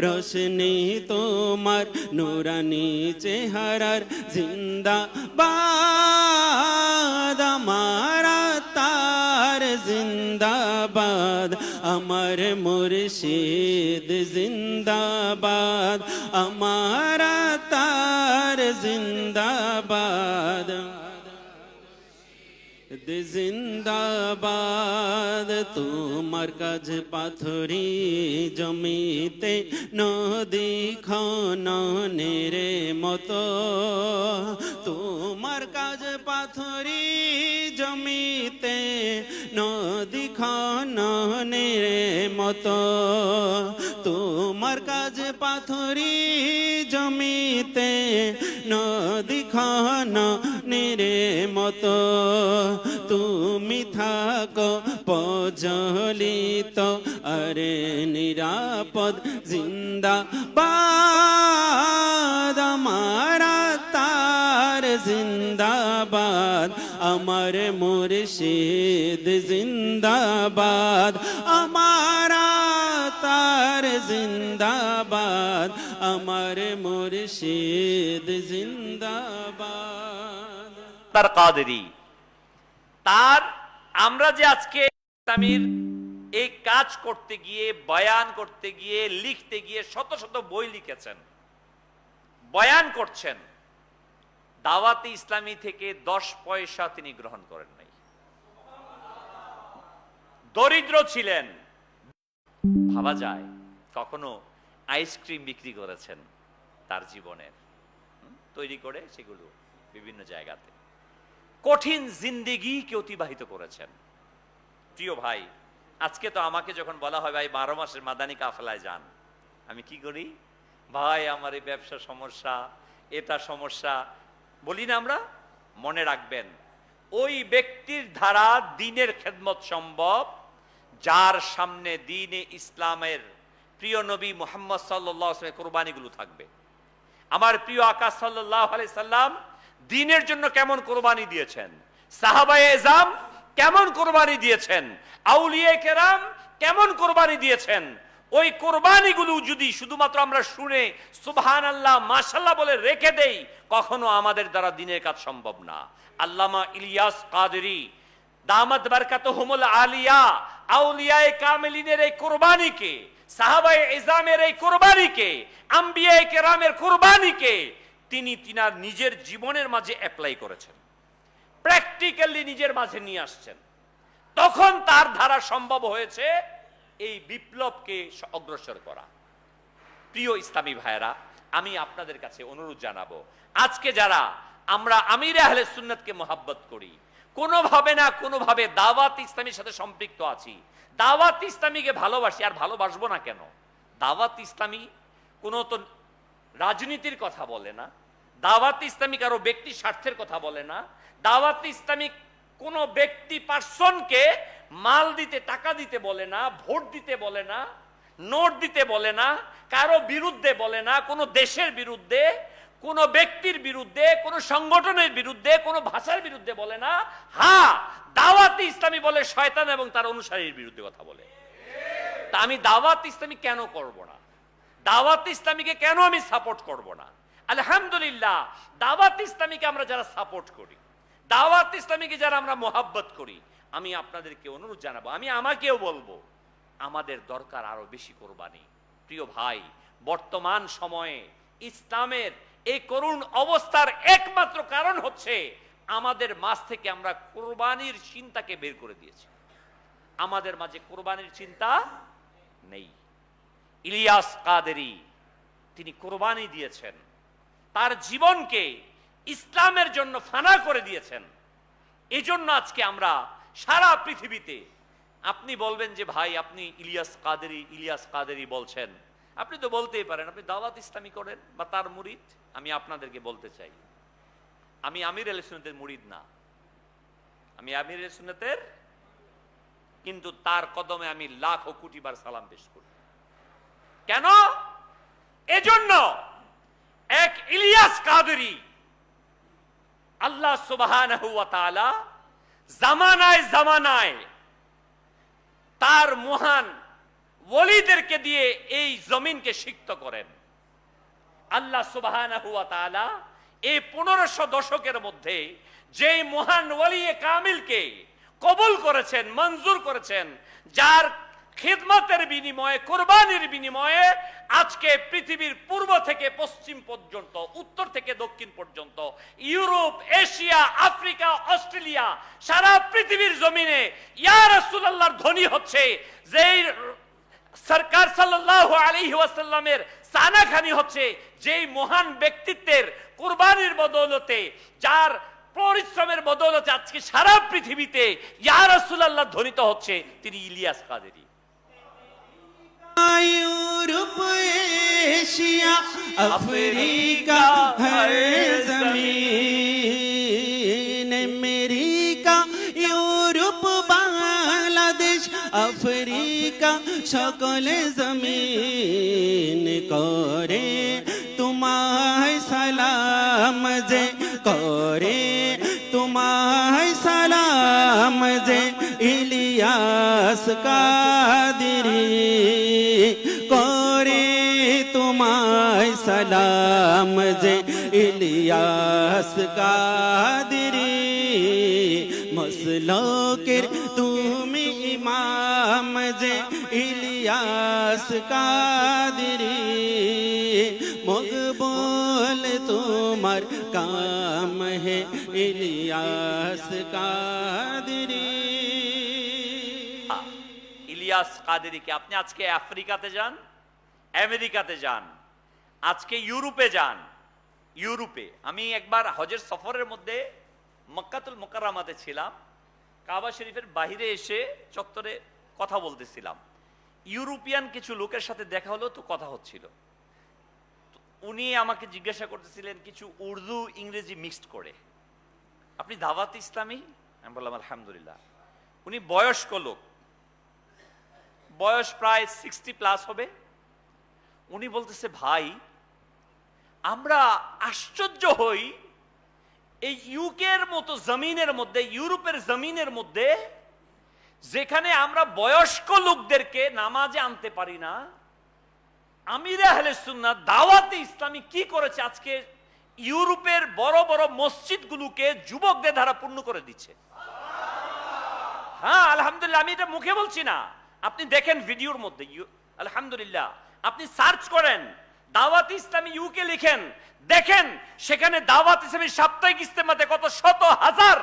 রোশনি তোমার নুরানি চেহারার জিন্দাবাদ, আমার তার জিন্দাবাদ, আমার মুর্শিদ জিন্দাবাদ, আমার তার জিন্দাবাদ জিন্দাবাদ। তোমার কাজ পাথরি জমিতে নদী খননের মতো, তোমার কাজ পাথরি জমিতে নদী খননের মতো, তোমার কাজ পাথরি জমিতে নদী খননের মতো। তুমি থাকো প্রজ্বলিত আরে নিরাপদ জিন্দাবাদ, আমার তার জিন্দাবাদ, আমার মুর্শিদ জিন্দাবাদ, আমার তার জিন্দাবাদ, আমার মুর্শিদ জিন্দাবাদ। তার কাদেরী, তার আমরা যে আজকে ইসলামীর এই কাজ করতে গিয়ে, বয়ান করতে গিয়ে, লিখতে গিয়ে শত শত বই লিখেছেন, বয়ান করছেন, দাওয়াতে ইসলামী থেকে 10 পয়সা তিনি গ্রহণ করেন নাই। দরিদ্র ছিলেন, ভাবা যায় কখনো আইসক্রিম বিক্রি করেছেন তার জীবনের, তৈরি করে সেগুলো বিভিন্ন জায়গাতে কঠিন জিন্দেগিকে অতিবাহিত করেছেন। প্রিয় ভাই, আজকে তো আমাকে যখন বলা হয় ভাই 12 মাসের মাদানী কাফেলায় যান, আমি কি করি? ভাই আমার এই ব্যবসা সমস্যা, এটা সমস্যা বলি না আমরা। মনে রাখবেন, ওই ব্যক্তির দ্বারা দ্বীনের খেদমত সম্ভব যার সামনে দ্বীনে ইসলামের প্রিয় নবী মুহাম্মদ সাল্লাল্লাহু আলাইহি ওয়াসাল্লামের কুরবানিগুলো থাকবে। আমার প্রিয় আকা সাল্লাল্লাহু আলাইহি সাল্লাম দ্বীনের জন্য কেমন কুরবানি দিয়েছেন, সাহাবায়ে এজাম কেমন কুরবানি দিয়েছেন, আউলিয়ায়ে কেরাম কেমন কুরবানি দিয়েছেন, ওই কুরবানিগুলো যদি শুধুমাত্র আমরা শুনে সুবহানাল্লাহ মাশাআল্লাহ বলে রেখে দেই, কখনো আমাদের দ্বারা দ্বীনের কাজ সম্ভব না। আল্লামা ইলিয়াস কাদেরী দামাত বারকাতুহুমুল আলিয়া, আউলিয়ায়ে কামিলিনের এই কুরবানিকে, সাহাবায়ে এজামের এই কুরবানিকে, আম্বিয়ায়ে কেরামের কুরবানিকে তিনি তিনার নিজের জীবনের মাঝে অ্যাপ্লাই করেছেন, প্র্যাকটিক্যালি নিজের মাঝে নিয়ে আসছেন। তখন তার দ্বারা সম্ভব হয়েছে এই বিপ্লবকে অগ্রসর করা। প্রিয় ইসলামী ভাইয়েরা, আমি আপনাদের কাছে অনুরোধ জানাবো, আজকে যারা আমরা আমিরে আহলে সুন্নাতকে মহাব্বত করি, কোনোভাবে না কোনোভাবে দাওয়াত ইসলামীর সাথে সম্পৃক্ত আছি, দাওয়াত ইসলামীকে ভালোবাসি, আর ভালোবাসবো না কেন? দাওয়াত ইসলামী কোনো তো রাজনীতির কথা বলে না, দাওয়াত ইসলামী কারো ব্যক্তি স্বার্থের কথা বলে না, দাওয়াত ইসলামী কোনো ব্যক্তি পার্সনকে মাল দিতে, টাকা দিতে বলে না, ভোট দিতে বলে না, নোট দিতে বলে না, কারো বিরুদ্ধে বলে না, কোনো দেশের বিরুদ্ধে, কোনো ব্যক্তির বিরুদ্ধে, কোনো সংগঠনের বিরুদ্ধে, কোনো ভাষার বিরুদ্ধে বলে না। হ্যাঁ, দাওয়াত ইসলামী বলে শয়তান এবং তার অনুসারীর বিরুদ্ধে কথা বলে। তা আমি দাওয়াত ইসলামী কেন করব না? দাওয়াত ইসলামীকে কেন আমি সাপোর্ট করব না? আলহামদুলিল্লাহ, দাওয়াত ইসলামীকে আমরা যারা সাপোর্ট করি, দাওয়াত ইসলামীকে যারা আমরা মোহাব্বত করি, আমি আপনাদেরকে অনুরোধ জানাবো, আমি আমাকেও বলবো, আমাদের দরকার আরো বেশি কোরবানি। প্রিয় ভাই, বর্তমান সময়ে ইসলামের এই করুণ অবস্থার একমাত্র কারণ হচ্ছে আমাদের মাঝ থেকে আমরা কোরবানির চিন্তাকে বের করে দিয়েছি। আমাদের মাঝে কোরবানির চিন্তা নেই। ইলিয়াস কাদেরী তিনি কোরবানি দিয়েছেন, তার জীবনকে ইসলামের জন্য ফানা করে দিয়েছেন। এই জন্য আজকে আমরা সারা পৃথিবীতে, আপনি বলবেন যে ভাই আপনি ইলিয়াস কাদেরী বলছেন, আপনি তো বলতেই পারেন আপনি দাওয়াত ইসলামী করেন বা তার মুরিদ। আমি আপনাদেরকে বলতে চাই, আমি আমির আহলে সুন্নাতের মুরিদ না, আমি আমির আহলে সুন্নাতের, কিন্তু তার কদমে আমি লাখ ও কোটি বার সালাম পেশ করি। কেন? এজন্য এক ইলিয়াস কাদেরী আল্লাহ সুবহানাহু ওয়া তাআলা জামানায় জামানায় তার মহান ওলিদেরকে দিয়ে এই জমিনকে সিক্ত করেন। আল্লাহ সুবহানাহু ওয়া তাআলা এই 1500 দশকের মধ্যে যেই মহান ওলিয়ে কামিলকে কবুল করেছেন, মঞ্জুর করেছেন, যার খিদমতের বিনিময়ে, কুরবানির বিনিময়ে আজকে পৃথিবীর পূর্ব থেকে পশ্চিম পর্যন্ত, উত্তর থেকে দক্ষিণ পর্যন্ত, ইউরোপ, এশিয়া, আফ্রিকা, অস্ট্রেলিয়া, সারা পৃথিবীর জমিনে ইয়া রাসূলুল্লাহর ধ্বনি হচ্ছে, যেই সরকার সাল্লাল্লাহু আলাইহি ওয়াসাল্লামের সানাখানি হচ্ছে, যেই মহান ব্যক্তিত্বের কুরবানির বদৌলতে, যার পরিশ্রমের বদৌলতে আজকে সারা পৃথিবীতে ইয়া রাসূলুল্লাহ ধ্বনিত হচ্ছে, তিনি Ilyas Qadri. Europe Asia Africa हर जमीन, अमेरिका यूरोप बांग्लादेश अफ्रीका सकल जमीन करे तुम्हारे सलाम जे, करे तुम्हारे सलाम जे इलियास कादरी, करे तुम्हारे सलाम जे इलियास कादरी, मसलकेर तुमी इमाम जे इलियास कादरी, मकबूल तुम्हार काम है इलियास कादरी। ইলিয়াস কাদেরীকে আপনি আজকে আফ্রিকাতে যান, আমেরিকাতে যান, আজকে ইউরোপে যান। ইউরোপে আমি একবার হজের সফরের মধ্যে মক্কাতুল মুকাররমাতে ছিলাম, কাবা শরীফের বাইরে এসে চত্বরে কথা বলতেছিলাম। ইউরোপিয়ান কিছু লোকের সাথে দেখা হলো, তো কথা হচ্ছিল। উনি আমাকে জিজ্ঞাসা করতেছিলেন কিছু উর্দু ইংরেজি মিক্সড করে, আপনি দাওয়াত ইসলামী? আমি বললাম আলহামদুলিল্লাহ। উনি বয়স্ক লোক, বয়স প্রায় 60+ হবে। উনি বলতেছে, ভাই আমরা আশ্চর্য হই এই ইউকের মতো জমিনের মধ্যে, ইউরোপের জমিনের মধ্যে, যেখানে আমরা বয়স্ক লোকদেরকে নামাজে আনতে পারি না, আমিরে আহলে সুন্নাত দাওয়াতে ইসলামী কি করেছে, আজকে ইউরোপের বড় বড় মসজিদগুলোকে যুবকদের দ্বারা পূর্ণ করে দিচ্ছে। হ্যাঁ আলহামদুলিল্লাহ, আমি এটা মুখে বলছি না, আপনি দেখেন ভিডিওর মধ্যে। আলহামদুলিল্লাহ, আপনি সার্চ করেন দাওয়াত ইসলামী ইউকে লিখেন, দেখেন সেখানে দাওয়াত ইসলামী সাপ্তাহিক ইজতেমাতে কত শত হাজার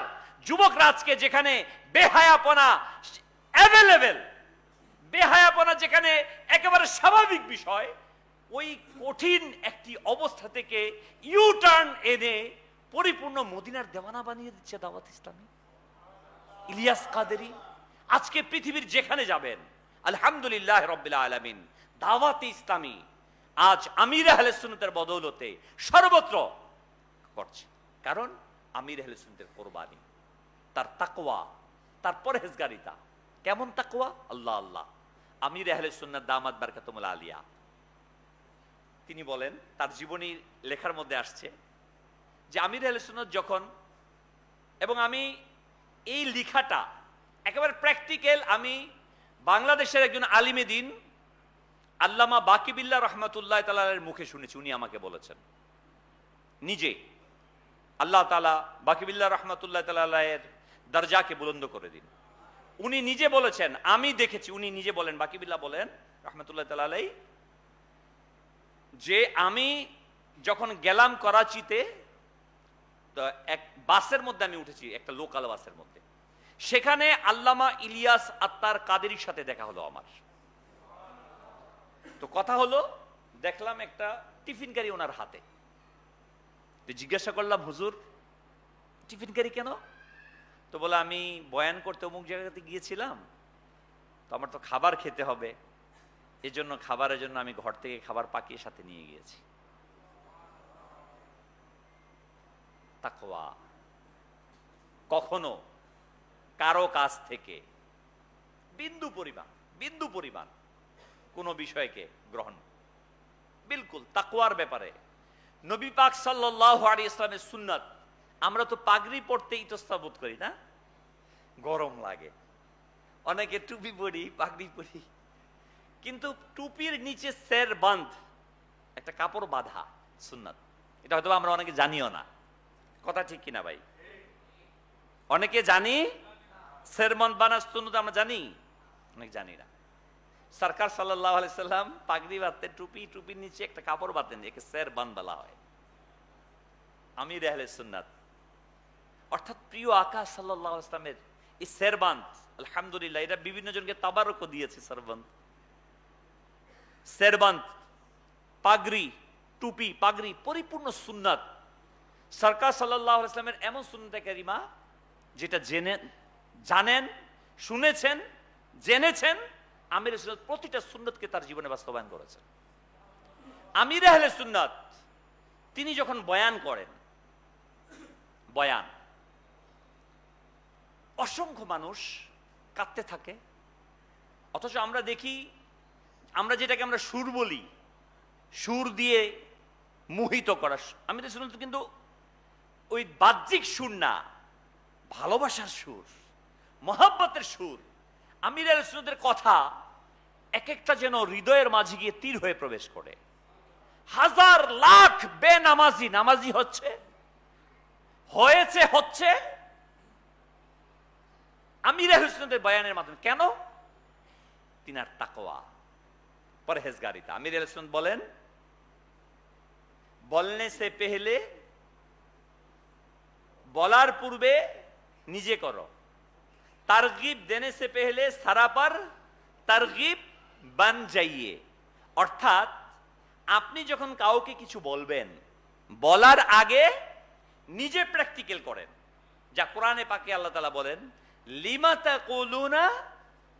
যুবকরা আজকে, যেখানে বেহায়াপনা অ্যাভেলেবেল, বেহায়াপনা যেখানে একেবারে স্বাভাবিক বিষয়, ওই কঠিন একটি অবস্থা থেকে ইউ টার্ন এনে পরিপূর্ণ মদিনার দেওয়ানা বানিয়ে দিচ্ছে দাওয়াত ইসলামী। ইলিয়াস কাদেরী আজকে পৃথিবীর যেখানে যাবেন, আলহামদুলিল্লাহ রাব্বিল আলামিন, দাওয়াতে ইসলামী আজ আমির আহলে সুন্নাতের বদৌলতে সর্বত্র করছে। কারণ আমির আহলে সুন্নাতের কুরবানি, তার তাকওয়া, তার পরহেজগারিতা। কেমন তাকওয়া? আল্লাহ আল্লাহ। আমির আহলে সুন্নাত দামাত বারকাতুল আলিয়া তিনি বলেন, তার জীবনী লেখার মধ্যে আসছে যে আমির আহলে সুন্নাত যখন, এবং আমি এই লেখাটা একেবারে প্র্যাকটিক্যাল, আমি বাংলাদেশের একজন আলিমে দিন আল্লামা বাকিবিল্লাহ রহমাতুল্লাহ তাআলার মুখে শুনেছি। উনি আমাকে বলেছেন নিজে, আল্লাহ তাআলা বাকিবিল্লাহ রহমাতুল্লাহ তাআলার দরজাকে বুলন্দ করে দিন। উনি নিজে বলেছেন, আমি দেখেছি, উনি নিজে বলেন, বাকিবিল্লাহ বলেন রহমাতুল্লাহ তাআলা আলাইহি, যে আমি যখন গেলাম করাচিতে, তো এক বাসের মধ্যে আমি উঠেছি, একটা লোকাল বাসের মধ্যে, সেখানে আল্লামা ইলিয়াস আত্তার কাদেরীর সাথে দেখা হলো আমার। তো কথা হলো, দেখলাম একটা টিফিন ক্যারি ওনার হাতে। তো জিজ্ঞাসা করলাম, হুজুর টিফিন ক্যারি কেন? তো বলে, আমি বয়ান করতে অমুক জায়গাতে গিয়েছিলাম, তো আমার তো খাবার খেতে হবে, এজন্য খাবারের জন্য আমি ঘর থেকে খাবার পাকিয়ে সাথে নিয়ে গিয়েছি। তাকওয়া, কখনো কারো কাছ থেকে বিন্দু পরিমাণ কোনো বিষয়কে গ্রহণ, বিলকুল তাকওয়ার ব্যাপারে নবী পাক সাল্লাল্লাহু আলাইহি ইসলামের সুন্নাত। আমরা তো পাগড়ি পড়তে ইতস্তত বোধ করি না, গরম লাগে, অনেকে টুপি পরি, পাগড়ি পরি, কিন্তু টুপির নিচে সের বাঁধ, একটা কাপড় বাঁধা সুন্নাত। এটা হয়তো আমরা অনেকে জানিও না, কথা ঠিক কিনা ভাই? অনেকে জানি সেরবাঁধ বানা সুন্নাত, আমরা জানি, অনেক জানি না। সরকার সাল্লাল্লাহু আলাইহি সাল্লাম পাগড়ি বাঁধতেন, টুপির নিচে একটা কাপড় বাঁধতেন, একে সেরবাঁধ বলা হয়, আমির আহলে সুন্নাত। অর্থাৎ প্রিয় আকা সাল্লাল্লাহু আলাইহি সাল্লামের এই সেরবাঁধ, আলহামদুলিল্লাহ, এটা বিভিন্ন জনকে তাবারকও দিয়েছে। সেরবাঁধ, পাগড়ি, টুপি, পাগড়ি পরিপূর্ণ সুন্নাত। সরকার সাল্লাল্লাহু আলাইহি সাল্লামের এমন সুন্নাতে কারিমা যেটা জানেন, শুনেছেন, জেনেছেন, আমির সুন্নাত প্রতিটা সুন্নাতকে তার জীবনে বাস্তবায়ন করেছেন। আমির আহলে সুন্নাত তিনি যখন বয়ান করেন, বয়ান, অসংখ্য মানুষ কাঁদতে থাকে, অথচ আমরা দেখি, আমরা যেটাকে আমরা সুর বলি, সুর দিয়ে মোহিত করা, আমির সুন্নাত কিন্তু ওই বাহ্যিক সুর না, ভালোবাসার সুর, মহাব্বতের সুর। আমির আহলে সুন্নাতের কথা এক একটা যেন হৃদয়ের মাঝে গিয়ে তীর হয়ে প্রবেশ করে। হাজার লাখ নামাজি হচ্ছে আমির আহলে সুন্নাতের বয়ানের মাধ্যমে। কেন? তিনার তাকওয়া, পরহেজগারিতা। আমির আহলে সুন্নাত বলেন, বলনে সে পেহলে, বলার পূর্বে নিজে করো, তারগিব দেনে সে পেহলে সারাপার তারগিব বান যাইয়ে। অর্থাৎ আপনি যখন কাউকে কিছু বলবেন, বলার আগে নিজে প্র্যাকটিক্যাল করেন। যা কোরআনে পাকে আল্লাহ তাআলা বলেন, লিমা তাকুলুনা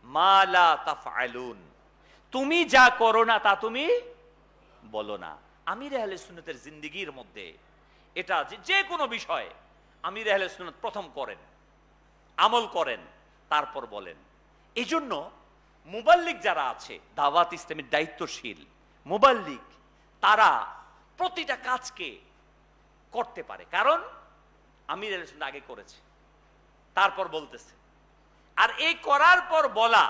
মা লা তাফআলুন, তুমি যা করো না তা তুমি বলো না। আমির আহলে সুন্নাতের জিন্দেগীর মধ্যে এটা যে কোনো বিষয় আমির আহলে সুন্নাত প্রথম করেন, আমল করেন, তারপর বলেন। এই জন্য মুবাল্লিগ যারা আছে, দাওয়াত ইসলামের দায়িত্বশীল মুবাল্লিগ, তারা প্রতিটা কাজকে করতে পারে, কারণ আমির আহলে সুন্নাত আগে করেছে, তারপর বলতেছে। আর এই করার পর বলা,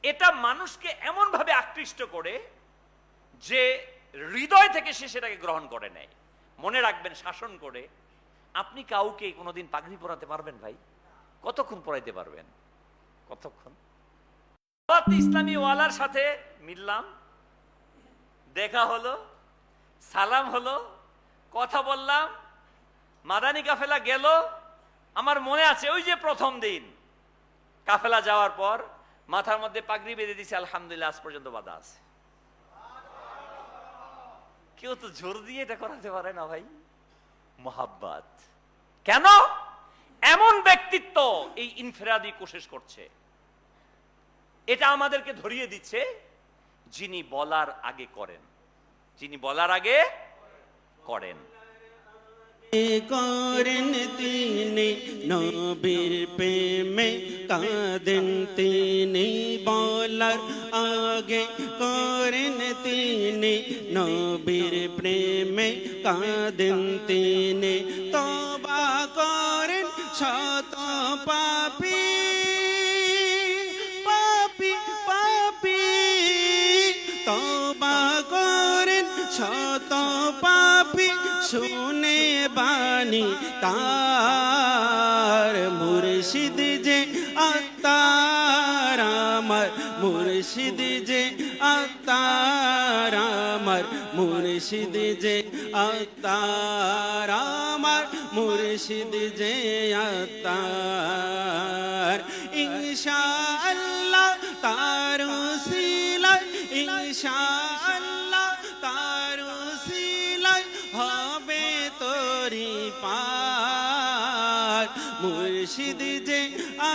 এটা মানুষকে এমন ভাবে আকৃষ্ট করে যে হৃদয় থেকে সে সেটাকে গ্রহণ করে নেয়। মনে রাখবেন, শাসন করে আপনি কাউকে কোনোদিন পাগড়ি পরাতে পারবেন ভাই? কতক্ষণ পরাইতে পারবেন? কতক্ষণ? ইসলামী ওয়ালার সাথে মিললাম, দেখা হলো, সালাম হলো, কথা বললাম, মাদানী কাফেলা গেল। আমার মনে আছে ওই যে প্রথম দিন কাফেলা যাওয়ার পর মাথার মধ্যে পাগড়ি বেঁধে দিছে, আলহামদুলিল্লাহ আজ পর্যন্ত বাধা আছে। কেউ তো জোর দিয়ে এটা করাতে পারে না ভাই, মোহাব্বত। কেন? এমন ব্যক্তিত্ব এই ইনফিরাদি কোশিশ করছে। এটা আমাদেরকে ধরিয়ে দিচ্ছে, যিনি বলার আগে করেন, যিনি বলার আগে করেন। করেন তিনি নবীর প্রেমে কাঁদেন তিনি, বলার আগে করেন তিনি নবীর প্রেমে কাঁদেন তিনি, তওবা করেন শত পাপী পাপী পাপী, তওবা করেন শত পাপী, শুনে বাণী তার মুর্শিদ যে আত্মার আমার, মুর্শিদ যে আত্মার আমার, মুর্শিদ যে আত্মার আমার, মুর্শিদ যে আত্মার। ইনশাআল্লাহ তার উসিলায়, ইনশাআল্লাহ তার উসিলায় হবে তোরি পার, মুর্শিদ যে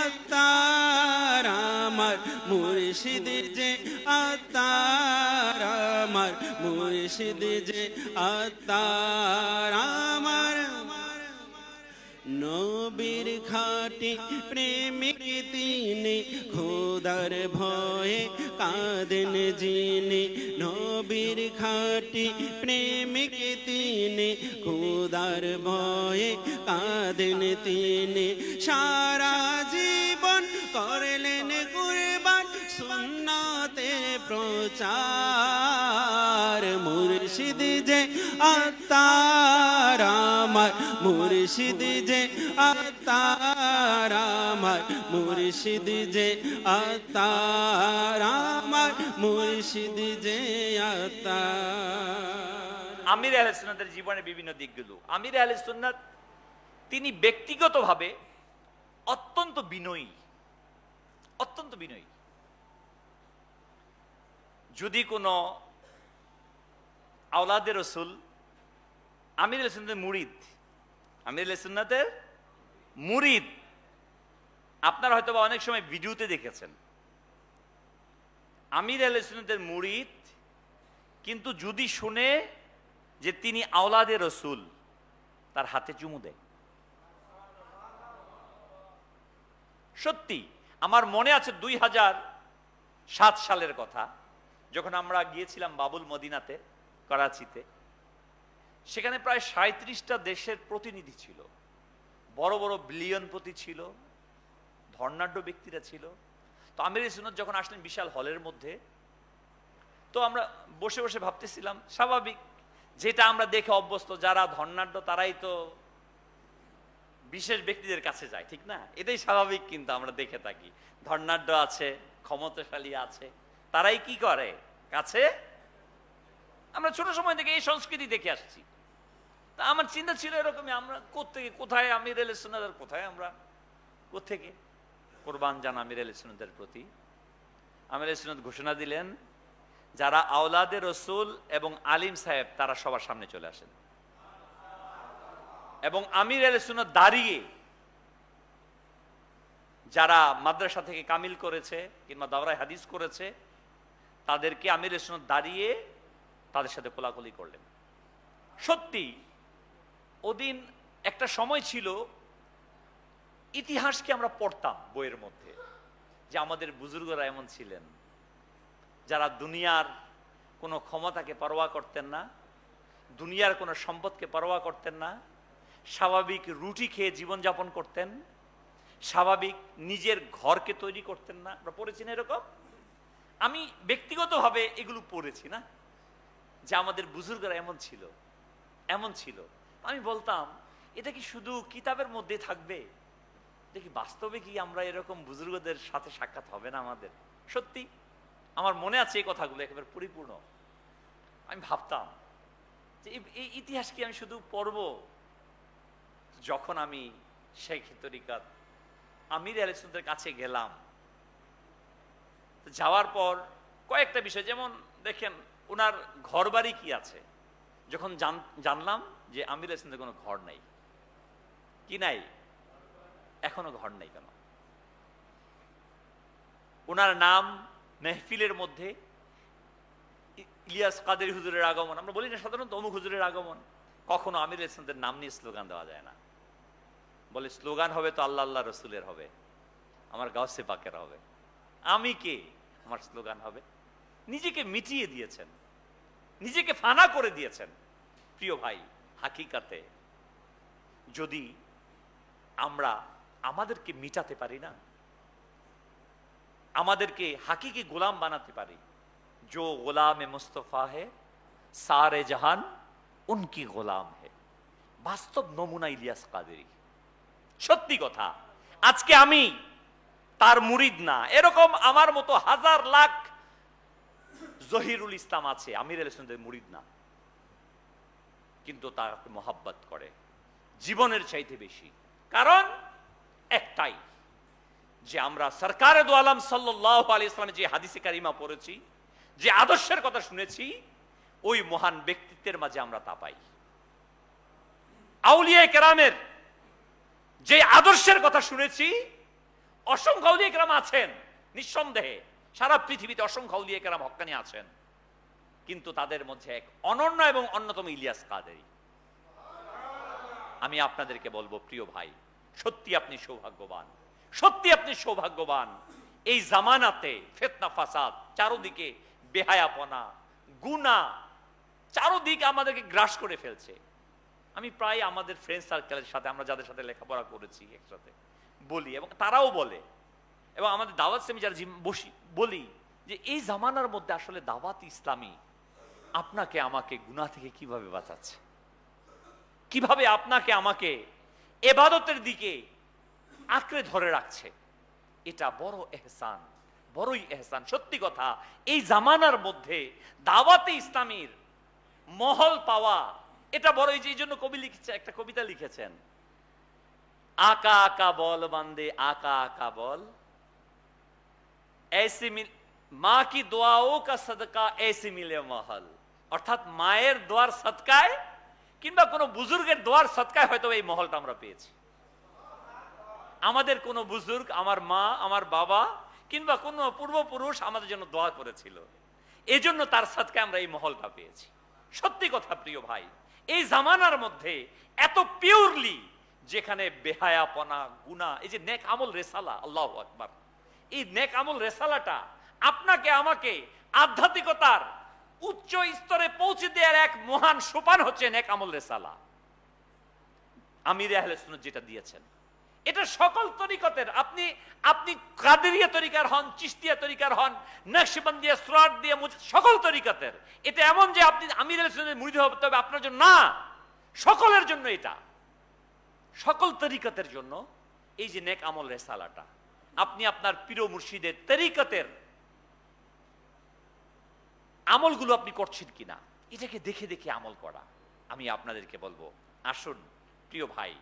আত্মার আমার, মুর্শিদ যে আত্মার মুর্শিদ যে আত্মার আমার নবীর খাটি প্রেমিক তিনি খোদার ভয়ে কাঁদেন যিনি নবীর খাটি প্রেমিক তিনি খোদার ভয়ে কাঁদেন তিনি সারা জীবন করলেন কুরবান সুন্নতে প্রচার মুর্শিদ যে আত্মার আমার মুর্শিদ যে আত্মার আমার মুর্শিদ যে আত্মার আমার মুর্শিদ যে আত্মার। আমির আহলে সুন্নাতের জীবনের বিভিন্ন দিকগুলো। আমির আহলে সুন্নাত তিনি ব্যক্তিগতভাবে অত্যন্ত বিনয়ী, অত্যন্ত বিনয়ী। যদি কোনো আওলাদে রসুল আমির আহলে সুন্নাতের মুরিদ, আমির আহলে সুন্নাতের মুরিদ, আপনারা হয়তো বা অনেক সময় ভিডিওতে দেখেছেন আমির আহলে সুন্নাতের মুরিদ, কিন্তু যদি শুনে যে তিনি আওলাদে রসুল তার হাতে চুমু দেয়। সত্যি আমার মনে আছে 2007 সালের কথা, যখন আমরা গিয়েছিলাম বাবুল মদিনাতে করাচিতে, সেখানে প্রায় 37টা দেশের প্রতিনিধি ছিল, বড় বড় বিলিয়নপতি ছিল, ধর্নাঢ্য ব্যক্তিরা ছিল। তো আমির সুন্নাত যখন আসলেন বিশাল হলের মধ্যে, তো আমরা বসে বসে ভাবতেছিলাম, স্বাভাবিক যেটা আমরা দেখে অভ্যস্ত, যারা ধর্নাঢ্য তারাই তো বিশেষ ব্যক্তিদের কাছে যায়, ঠিক না? এটাই স্বাভাবিক, কিন্তু আমরা দেখে থাকি ধর্নাঢ্য আছে, ক্ষমতাশালী আছে, তারাই কি করে কাছে। আমরা ছোট সময় থেকে এই সংস্কৃতি দেখে আসছি। তা আমার চিন্তা ছিল এরকমই, আমরা কোত্থেকে কোথায় আমির আহলে সুন্নাতের, কোথায় আমরা কোত্থেকে কোরবান জান আমির আহলে সুন্নাতের প্রতি। আমির আহলে সুন্নাত ঘোষণা দিলেন, যারা আওলাদে রসুল এবং আলিম সাহেব তারা সবার সামনে চলে আসেন, এবং আমির আহলে সুন্নাত দাঁড়িয়ে যারা মাদ্রাসা থেকে কামিল করেছে কিংবা দাওরায়ে হাদিস করেছে তাদেরকে আমির আহলে সুন্নাত দাঁড়িয়ে তাদের সাথে কোলাকুলি করলেন। সত্যি ওদিন একটা সময় ছিল, ইতিহাসকে আমরা পড়তাম বইয়ের মধ্যে, যে আমাদের বুজুর্গরা এমন ছিলেন যারা দুনিয়ার কোনো ক্ষমতাকে পরোয়া করতেন না, দুনিয়ার কোনো সম্পদকে পরোয়া করতেন না, স্বাভাবিক রুটি খেয়ে জীবনযাপন করতেন, স্বাভাবিক নিজের ঘরকে তৈরি করতেন না। আমরা পড়েছি না এরকম? আমি ব্যক্তিগতভাবে এগুলো পড়েছি না, যে আমাদের বুজুর্গরা এমন ছিল, এমন ছিল। আমি বলতাম, এটা কি শুধু কিতাবের মধ্যে থাকবে? দেখি বাস্তবে কি আমরা এরকম বুজুর্গদের সাথে সাক্ষাৎ হবে না আমাদের? সত্যি আমার মনে আছে এই কথাগুলো একেবারে পরিপূর্ণ। আমি ভাবতাম যে এই ইতিহাস কি আমি শুধু পড়ব? যখন আমি শেখ তরিকাত আমির আহলে সুন্নাতের কাছে গেলাম, যাওয়ার পর কয়েকটা বিষয়, যেমন দেখেন ওনার ঘর বাড়ি কি আছে, যখন জানলাম যে আমির আহলে সুন্নাতের কোনো ঘর নাই, কি নাই, এখনো ঘর নাই কেন? ওনার নাম মেহফিলের মধ্যে ইলিয়াস কাদেরী হুজুরের আগমন, আমরা বলি না সাধারণত অমুক হুজুরের আগমন, কখনো আমির আহলে সুন্নাতের নাম নিয়ে স্লোগান দেওয়া যায় না। বলে স্লোগান হবে তো আল্লাহ আল্লাহ রসুলের হবে, আমার গাউসে পাকের হবে, আমি কে, আমার স্লোগান হবে। নিজেকে মিটিয়ে দিয়েছেন, নিজেকে ফানা করে দিয়েছেন। প্রিয় ভাই, হাকিকাতে যদি আমরা আমাদেরকে মিটাতে পারি না, আমাদেরকে হাকিকি গোলাম বানাতে পারি, जो गुलाम मुस्तफा है सारे जहान उनकी গোলাম है, বাস্তব নমুনা ইলিয়াস কাদেরী। সত্যি কথা, আজকে আমি তার মুরিদ না, এরকম আমার মতো হাজার লাখ জহিরুল ইসলাম আছে, আমির আহলে সুন্নাতের মুরিদ না, কিন্তু তাকে মহাব্বত করে জীবনের চাইতে বেশি। কারণ একটাই, যে আমরা সরকারে দু আলম সাল্লাল্লাহু আলাইহি ওয়াসাল্লামের যে হাদিসে কারিমা পড়েছি, যে আদর্শের কথা শুনেছি, ওই মহান ব্যক্তিত্বের মাঝে আমরা তা পাই। আউলিয়া কেরামের যে আদর্শের কথা শুনেছি, অসংখ্য আউলিয়া কেরাম আছেন নিঃসন্দেহে, সারা পৃথিবীতে অসংখ্য আউলিয়া কেরাম হক্কানি আছেন, কিন্তু তাদের মধ্যে এক অনন্য এবং অন্যতম ইলিয়াস কাদেরী। আমি আপনাদেরকে বলবো প্রিয় ভাই, সত্যি আপনি সৌভাগ্যবান, সত্যি আপনি সৌভাগ্যবান। এই জামানাতে ফিতনা ফাসাদ, চারদিকে বেহায়াপনা, গুনাহ চারদিকে আমাদেরকে গ্রাস করে ফেলছে। আমি প্রায় আমাদের ফ্রেন্ড সার্কেলের সাথে, আমরা যাদের সাথে লেখাপড়া করেছি একসাথে, বলি এবং তারাও বলে, এবং আমাদের দাওয়াত সেমিনার বসি বলি যে এই জামানার মধ্যে আসলে দাওয়াত ইসলামী আপনাকে আমাকে গুনাহ থেকে কিভাবে বাঁচাচ্ছে, কিভাবে আপনাকে আমাকে ইবাদতের দিকে আঁকড়ে ধরে রাখছে। এটা বড় এহসান, বড়ই এহসান। সত্যি কথা, এই জামানার মধ্যে দাওয়াতে ইসলামীর মহল পাওয়া এটা বড়। এই জন্য কবি লিখেছে, একটা কবিতা লিখেছেন, আকা আকা বল বান্দে আকা আকা বল, ऐसे मिल माँ की दुआओं का सदका ऐसे मिले महल। অর্থাৎ মায়ের দোয়ার সদকায় কিংবা কোনো বুজুর্গের দোয়ার সদকায় হয়তো এই মহলটা আমরা পেয়েছি। আমাদের কোনো বুজুর্গ, আমার মা, আমার বাবা কিংবা কোনো পূর্বপুরুষ আমাদের জন্য দোয়া করেছিল, এই জন্য তার সদকায় আমরা এই মহলটা পেয়েছি। সত্যি কথা প্রিয় ভাই, এই জামানার মধ্যে এত পিওরলি, যেখানে বেহায়াপনা, গুনাহ, এই যে নেক আমল রেসালা, আল্লাহু আকবার, এই নেক আমল রেসালাটা আপনাকে আমাকে আধ্যাত্মিকতার উচ্চ স্তরে পৌঁছে দেওয়ার এক মহান সোপান হচ্ছে নেক আমল রেসালা। আমির আহলে সুন্নাত যেটা দিয়েছেন, এটা সকল তরিকতের, আপনি আপনি কাদেরিয়া তরিকার হন, চিশতিয়া তরিকার হন, নকশবন্দিয়া, সুরাট দিয়ে, সকল তরিকতের। এটা এমন যে আপনি আমির আহলে সুন্নাতের মুরিদ হতে হবে আপনার জন্য না, সকলের জন্য, এটা সকল তরিকতের জন্য। এই যে নেক আমল রেসালাটা, আপনি আপনার প্রিয় মুর্শিদের তরিকতের আমলগুলো আপনি করছেন কিনা, এটাকে দেখে দেখে আমল করা। আমি আপনাদেরকে বলবো, আসুন প্রিয় ভাই,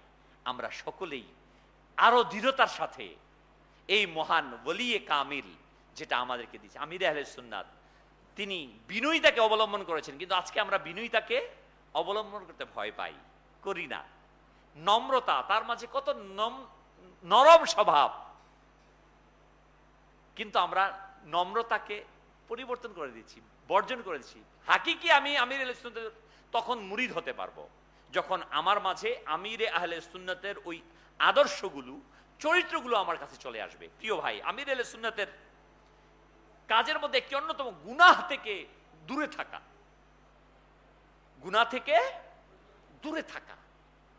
আমরা সকলেই আরো দৃঢ়তার সাথে এই মহান ওলিয়ে কামিল যেটা আমাদেরকে দিচ্ছে আমির আহলে সুন্নাত, তিনি বিনয়িতাকে অবলম্বন করেছেন, কিন্তু আজকে আমরা বিনয়িতাকে অবলম্বন করতে ভয় পাই, করি না। নম্রতা, তার মাঝে কত নরম স্বভাব, কিন্তু আমরা নম্রতাকে পরিবর্তন করে দিচ্ছি, বর্জন করেছি। হাকিকি আমি আমির আহলে সুন্নাতের তখন মুরিদ হতে পারবো যখন আমার মাঝে আমিরে আহলে সুন্নাতের ওই আদর্শগুলো, চরিত্রগুলো আমার কাছে চলে আসবে। প্রিয় ভাই, আমির আহলে সুন্নাতের কাজের মধ্যে একটি অন্যতম গুনাহ থেকে দূরে থাকা, গুনাহ থেকে দূরে থাকা।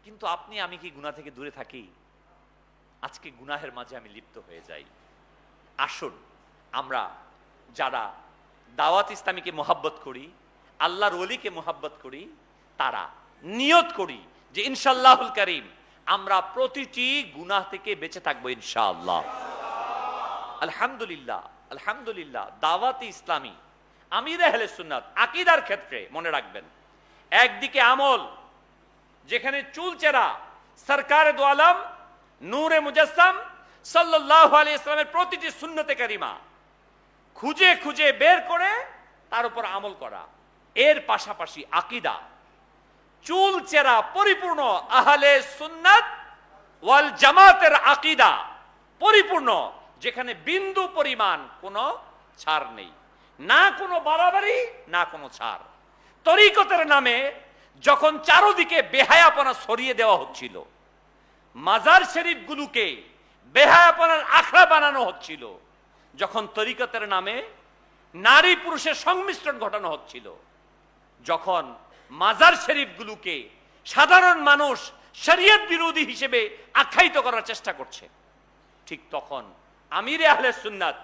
কিন্তু আপনি আমি কি গুনাহ থেকে দূরে থাকি? আজকে গুনাহের মাঝে আমি লিপ্ত হয়ে যাই। আসুন আমরা যারা দাওয়াত ইসলামীকে মোহাব্বত করি, আল্লাহর ওলিকে মোহাব্বত করি, তারা নিয়ত করি যে ইনশাআল্লাহুল কারীম আমরা প্রতিটি গুনাহ থেকে বেঁচে থাকবো ইনশাআল্লাহ। আলহামদুলিল্লাহ, আলহামদুলিল্লাহ। দাওয়াত ইসলামী, আমির আহলে সুন্নাত, আকীদার ক্ষেত্রে মনে রাখবেন, একদিকে আমল যেখানে চুলচেরা সরকারে দো আলম নূরে মুজাসসাম সাল্লাল্লাহু আলাইহি ওয়াসাল্লামের প্রতিটি সুন্নতে কারিমা খুঁজে খুঁজে বের করে তার উপর আমল করা। এর পাশাপাশি আকীদা, চুলচেরা পরিপূর্ণ আহলে সুন্নাত ওয়াল জামাতের আকীদা পরিপূর্ণ, যেখানে বিন্দু পরিমাণ কোনো ছাড় নেই, না কোনো বাড়াবাড়ি, না কোনো ছাড়। তরিকতের নামে যখন চারদিকে বেহায়াপনা ছড়িয়ে দেওয়া হচ্ছিল, মাজার শরীফগুলোকে বেহায়াপনার আখড়া বানানো হচ্ছিল, যখন তরিকতের নামে নারী পুরুষের সংমিশ্রণ ঘটানো হচ্ছিল, যখন মাজার শরীফগুলোকে সাধারণ মানুষ শরীয়ত বিরোধী হিসেবে আখ্যায়িত করার চেষ্টা করছে, ঠিক তখন আমিরে আহলে সুন্নাত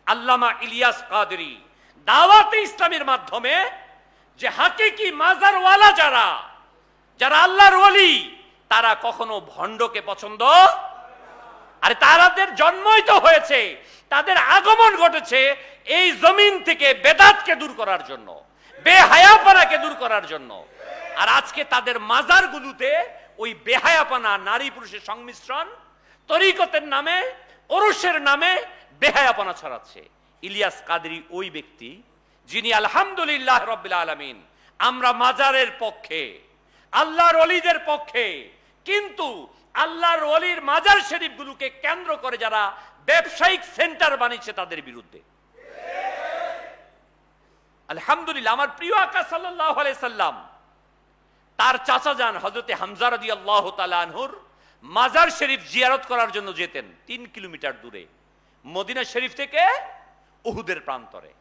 আল্লামা ইলিয়াস কাদেরী দাওয়াতে ইসলামের মাধ্যমে যে হাকিকি মাজারওয়ালা যারা, যারা আল্লাহর ওলি, তারা কখনো ভণ্ডকে পছন্দ, আরে তাদের জন্মই তো হয়েছে, তাদের আগমন ঘটেছে এই জমিন থেকে বেদাতকে দূর করার জন্য, বেহায়াপনাকে দূর করার জন্য। আর আজকে তাদের মাজারগুলোতে ওই বেহায়াপনা, নারী পুরুষের সংমিশ্রণ, তরিকতের নামে, ওরসের নামে বেহায়াপনা ছড়াচ্ছে। ইলিয়াস কাদেরী ওই ব্যক্তি যিনি আলহামদুলিল্লাহ রাব্বিল আলামিন, আমরা মাজারের পক্ষে, আল্লাহর ওলিদের পক্ষে, কিন্তু আল্লাহর ওলির মাজার শরীফগুলোকে কেন্দ্র করে যারা ব্যবসায়িক সেন্টার বানিয়েছে তাদের বিরুদ্ধে। আলহামদুলিল্লাহ, আমার প্রিয় আকা সাল্লাল্লাহু আলাইহি সাল্লাম তার চাচা যান হযরতে হামজা রাদিয়াল্লাহু তাআলা আনহুর মাজার শরীফ জিয়ারত করার জন্য যেতেন 3 কিলোমিটার দূরে, মদিনা শরীফ থেকে উহুদের প্রান্তরে।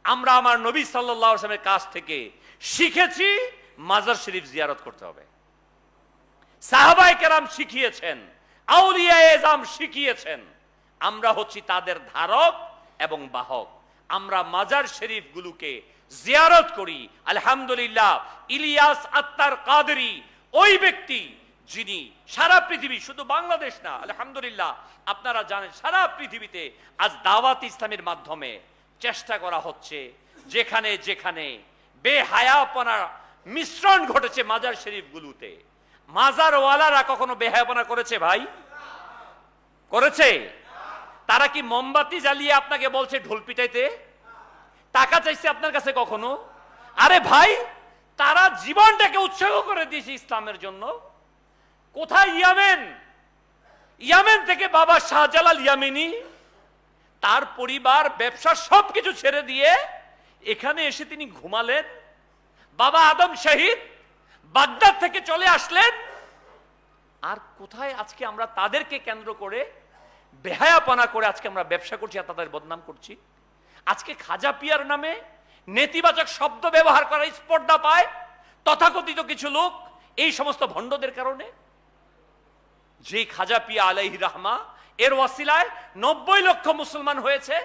আমরা আমার নবী সাল্লাল্লাহু আলাইহি ওয়াসাল্লামের কাছ থেকে শিখেছি মাজার শরীফ জিয়ারত করতে হবে। সাহাবায়ে কেরাম শিখিয়েছেন, আউলিয়ায়ে এজাম শিখিয়েছেন, আমরা হচ্ছি তাদের ধারক এবং বাহক। আমরা মাজার শরীফ গুলোকে জিয়ারত করি। আলহামদুলিল্লাহ, ইলিয়াস আত্তার কাদেরী ওই ব্যক্তি যিনি সারা পৃথিবী, শুধু বাংলাদেশ না, আলহামদুলিল্লাহ আপনারা জানেন সারা পৃথিবীতে আজ দাওয়াত ইসলামের মাধ্যমে চেষ্টা করা হচ্ছে, যেখানে যেখানে বেহায়াপনা মিশ্রণ ঘটেছে মাজার শরীফ গুলোতে। মাজারওয়ালারা কখনো বেহায়াপনা করেছে ভাই? করেছে? তারা কি মোমবাতি জ্বালিয়ে আপনাকে বলছে ঢোল পিটাইতে? টাকা চাইছে আপনার কাছে কখনো? আরে ভাই, তারা জীবনটাকে উৎসর্গ করে দিয়েছে ইসলামের জন্য। কোথায়? ইয়ামেন। ইয়ামেন থেকে বাবা শাহজালাল ইয়ামিনী তার পরিবার ব্যবসা সবকিছু ছেড়ে দিয়ে এখানে এসে তিনি ঘুমালেন। বাবা আদম শহীদ বাগদাদ থেকে চলে আসলেন। আর কোথায় আজকে আমরা তাদেরকে কেন্দ্র করে বেহায়াপনা করে আজকে আমরা ব্যবসা করছি আর তাদের বদনাম করছি। আজকে খাজা পিয়ার নামে নেতিবাচক শব্দ ব্যবহার করার স্পর্ধা পায় তথাকথিত কিছু লোক এই সমস্ত ভণ্ডদের কারণে। যে খাজা পিয়া আলাইহি রাহমা এর ওয়াসিলায় 90 লক্ষ মুসলমান হয়েছে,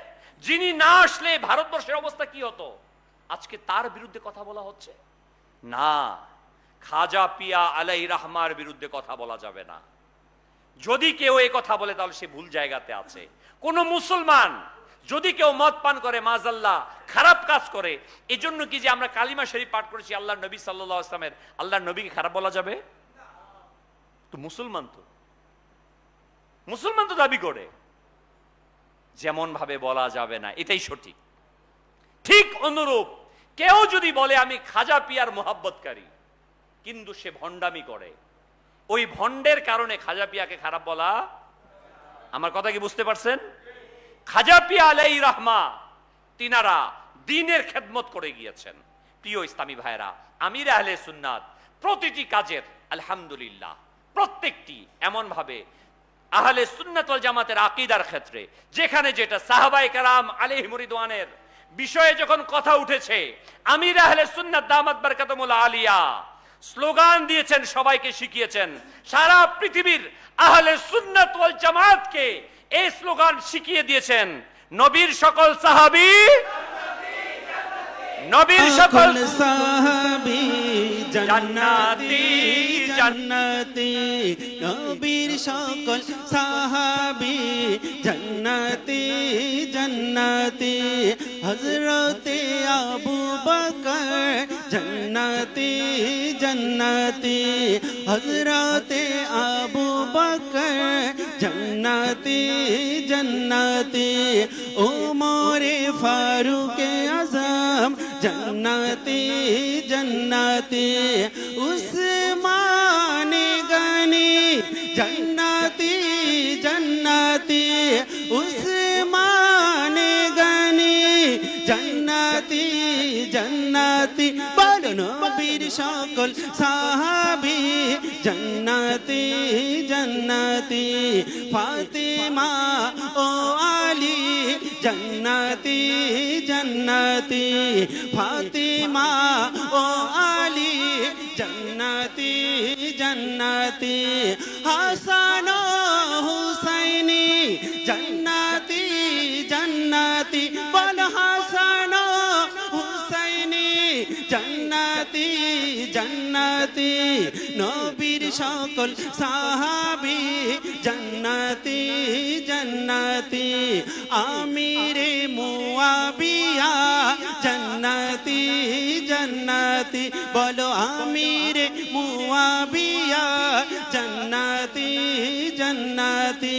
যিনি না আসলে ভারতবর্ষের অবস্থা কি হতো, আজকে তার বিরুদ্ধে কথা বলা হচ্ছে। না, খাজা পিয়া আলাইহি রাহমার বিরুদ্ধে কথা বলা যাবে না। যদি কেউ এই কথা বলে তাহলে সে ভুল জায়গাতে আছে। কোন মুসলমান যদি কেউ মদ পান করে, মাজাল্লাহ, খারাপ কাজ করে, এজন্য কি যে আমরা কালিমা শরীফ পাঠ করেছি আল্লাহর নবী সাল্লাল্লাহু আলাইহি ওয়াসাল্লামের, আল্লাহর নবীকে খারাপ বলা যাবে? তো মুসলমান তো দাবি করে, যেমন ভাবে বলা যাবে না, এটাই সঠিক। ঠিক অনুরূপ কেউ যদি বলে আমি খাজা পিয়ার মোহাব্বতকারী কিন্তু সে ভণ্ডামি করে, ওই ভণ্ডের কারণে খাজা পিয়াকে খারাপ বলা, আমার কথা কি বুঝতে পারছেন? খাজা পিয়া আলাইহি রাহমা তিনারা দ্বীনের খেদমত করে গিয়েছেন। প্রিয় ইসলামী ভাইরা, আমির আহলে সুন্নাত প্রতিটি কাজের আলহামদুলিল্লাহ প্রত্যেকটি এমন ভাবে আহলে সুন্নাত ওয়াল জামাতের আকীদার ক্ষেত্রে যেখানে যেটা সাহাবায়ে কেরাম আলাইহিম রিদওয়ানের বিষয়ে যখন কথা উঠেছে, আমির আহলে সুন্নাত দামাত বারকাতুল আলিয়া স্লোগান দিয়েছেন, সবাইকে শিখিয়েছেন। সারা পৃথিবীর আহলে সুন্নাত ওয়াল জামাতকে এই স্লোগান শিখিয়ে দিয়েছেন। নবীর সকল সাহাবী, নবীর সকল সাহাবী জান্নাতি জান্নাতি, নবীর সকল সাহাবী জান্নাতি জান্নাতি, হযরতে আবু বকর জান্নাতি জান্নাতি, হযরতে আবু বকর জান্নাতি জান্নাতি, ওমরে ফারুক আযম জান্নাতি জান্নাতি, উসমান গনি জান্নাতি জান্নাতি, উসমান গনি জান্নাতি জান্নাতি, বলো নবীর সকল সাহাবী জান্নাতি জান্নাতি, ফাতিমা ও আলী জান্নাতি জান্নাতি, ফাতিমা ও আলী জান্নাতি জান্নাতি, হাসান ও হুসাইনি জান্নাতি জান্নাতি, বল হাসান ও হুসাইনি জান্নাতি জান্নাতি, নবীর সকল সাহাবী জান্নাতি জান্নাতি, আমিরে মুআবিয়া জান্নাতি জান্নাতি, বলো আমিরে মুআবিয়া জান্নাতি জান্নাতি,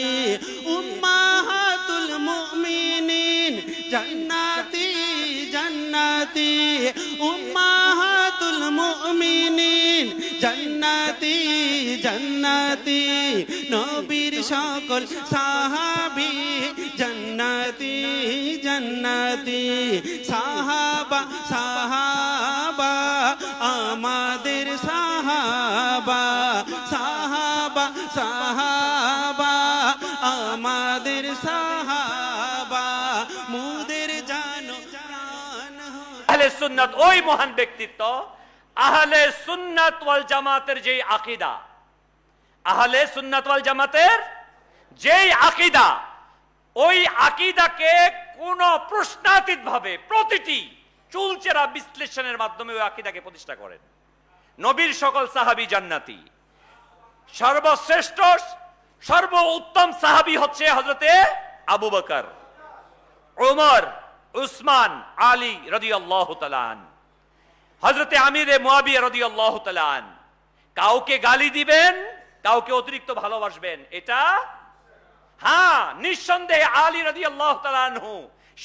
উম্মাহাতুল মুমিনিন জান্নাতি জান্নাতি, উম্মাহাতুল মুমিনিন জান্নাতি জান্নাতি, নবীর সকল সাহাবী জান্নাতি জান্নাতি জান্নাতি সাহাবা সাহাবা আমাদের সাহাবা সাহাবা সাহাবা আমাদের সাহাবা মুদের জানো প্রাণ আহলে সুন্নাত ওই মহান ব্যক্তিত্ব, আহলে সুন্নাত ওয়াল জামাতের যেই আকীদা, আহলে সুন্নাত ওয়াল জামাতের যেই আকীদা, ওই আকীদাকে কোন প্রশ্নাতীত ভাবে প্রতিটি চুলচেরা বিশ্লেষণের মাধ্যমে ওই আকীদাকে প্রতিষ্ঠা করেন। নবীর সকল সাহাবী জান্নাতি, সর্বশ্রেষ্ঠ সর্বোত্তম সাহাবী হচ্ছে হযরতে আবু বকর, ওমর, উসমান, আলী রাদিয়াল্লাহু তাআলা আনহু, হযরতে আমিরে মুয়াবিয়া রাদিয়াল্লাহু তাআলা আনহু। কাউকে গালি দিবেন, কাউকে অতিরিক্ত ভালোবাসবেন, এটা হ্যাঁ নিঃসন্দেহে আলী রাদিয়াল্লাহু তাআলা আনহু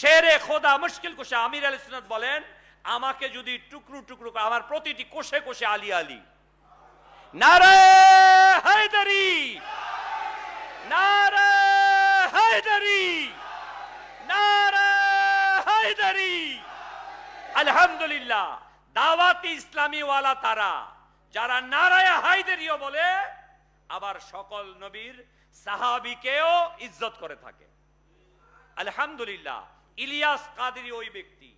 শেরে খোদা মুশকিল কুশা আমির আহলে সুন্নাত বলেন, আমাকে যদি টুকরো টুকরো করে আমার প্রতিটি কোষে কোষে আলী আলী। নারে হায়দারি, নারে হায়দারি, নারে হায়দারি। আলহামদুলিল্লাহ, দাওয়াতি ইসলামী ওয়ালা তারা যারা নারায়ে হায়দারিও বলে, আবার সকল নবীর সাহাবীকেও ইজ্জত করে থাকে। আলহামদুলিল্লাহ, ইলিয়াস কাদেরী ওই ব্যক্তি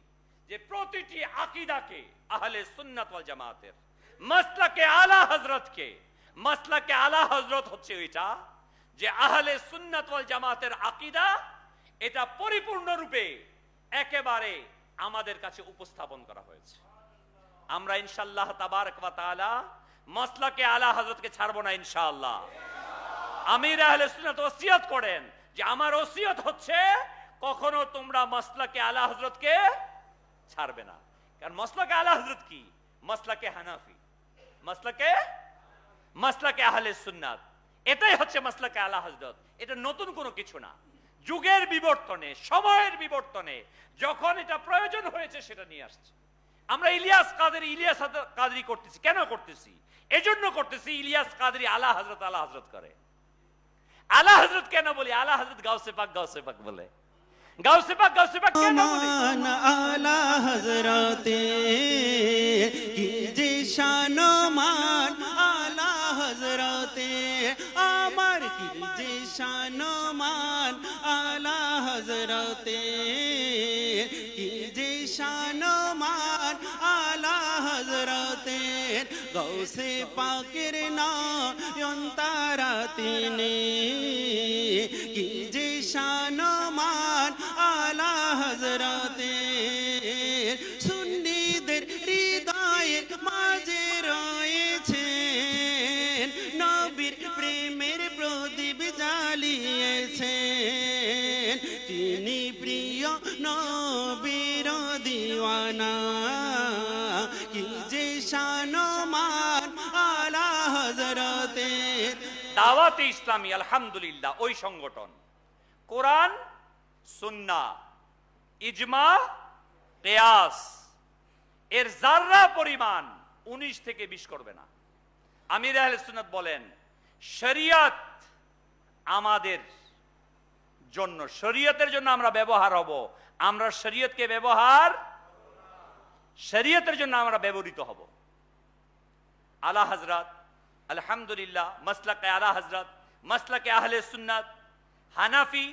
যে প্রতিটি আকীদাকে আহলে সুন্নাত ওয়াল জামাতের মাসলাকে আলা হযরতকে, মাসলাকে আলা হযরত হচ্ছে এটা যে আহলে সুন্নাত ওয়াল জামাতের আকীদা, এটা পরিপূর্ণ রূপে একেবারে আমাদের কাছে উপস্থাপন করা হয়েছে। আমরা ইনশাআল্লাহ তাবারক ওয়া তাআলা মাসলাকে আলা হযরতকে ছাড়বো না ইনশাআল্লাহ। আমির আহলে সুন্নাত ওসিয়ত করেন যে আমার ওসিয়ত হচ্ছে কখনো তোমরা মাসলাকে আলা হযরতকে ছাড়বে না। কারণ মাসলাকে আলা হযরত কি? মাসলাকে হানাফি, মাসলাকে আহলে সুন্নাত, এটাই হচ্ছে মাসলাকে আলা হযরত। এটা নতুন কোনো কিছু না। যুগের বিবর্তনে, সময়ের বিবর্তনে যখন এটা প্রয়োজন হয়েছে সেটা নিয়ে আসছে। আমরা ইলিয়াস কাদেরী করতেছি, কেন করতেছি? এজন্য করতেছি ইলিয়াস কাদেরী আলা হযরত করে। আলা হযরত কেন বলি? আলা হযরত গাউসে পাক বলে। গাউসে পাক কেন বলি? আলা হযরতে কি যে শান মান, আলা হযরতে আমার কি যে শান মান, আলা হযরতে কি যে শান মান, আলা হযরতে গৌসে পাকের নয়ন তারা তিনি, কি যে শান মান, আলা হযরতে সুন্নিদের হৃদয়ের মাঝে রয়েছেন, নবীর প্রেমের প্রদীপ জ্বালিয়েছেন, তিনি প্রিয় নবীর দিওয়ানা, কি যে শান মান, আলা হযরতে। দাওয়াতে ইসলামী আলহামদুলিল্লাহ ওই সংগঠন কোরআন, সুন্নাহ, ইজমা, কিয়াস এর যাররা পরিমাণ 19 থেকে 20 করবে না। আমির আহলে সুন্নাত বলেন শরীয়ত আমাদের জন্য, শরীয়তের জন্য আমরা ব্যবহার হব, আমরা শরীয়তকে শরীয়তের জন্য আমরা ব্যবহৃত হব। আলা হযরত আলহামদুলিল্লাহ মাসলাকে আলা হযরত, মাসলাকে আহলে সুন্নাত, হানাফি,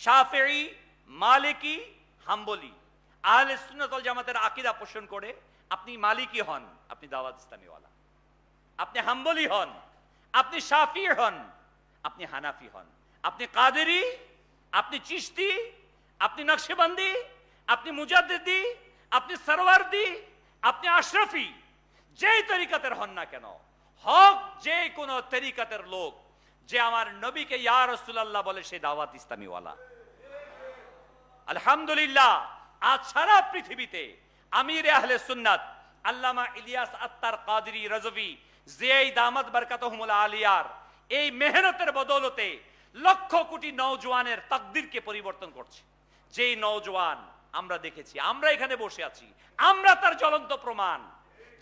শাফিঈ, মালিকি, হাম্বলি, আহলে সুন্নাত ওয়াল জামাতের আকীদা পোষণ করে আপনি মালিকি হন, আপনি দাওয়াত ইসলামী ওয়ালা, আপনি হাম্বলি হন, আপনি শাফিঈ হন, আপনি হানাফি হন, আপনি কাদেরী, আপনি চিশতি, আপনি নকশবন্দি, আপনি মুজাদ্দিদি, আপনি সরওয়ার্দি, আপনি আশরাফি, যেই তরিকাতের হন না কেন, হক যে কোন তরিকাতের লোক যে আমার নবীকে ইয়া রাসূলুল্লাহ বলে সে দাওয়াত ইসলামী ওয়ালা। আলহামদুলিল্লাহ, আজ সারা পৃথিবীতে আমির আহলে সুন্নাত আল্লামা ইলিয়াস আত্তার কাদেরী রাজভী জিয়াই দামাত বরকাতুহুমুল আলিয়ার এই মেহনতের বদৌলতে লক্ষ কোটি নওজওয়ানের তাকদীরকে পরিবর্তন করছে। যেই নওজওয়ান আমরা দেখেছি, আমরা এখানে বসে আছি, আমরা তার জ্বলন্ত প্রমাণ।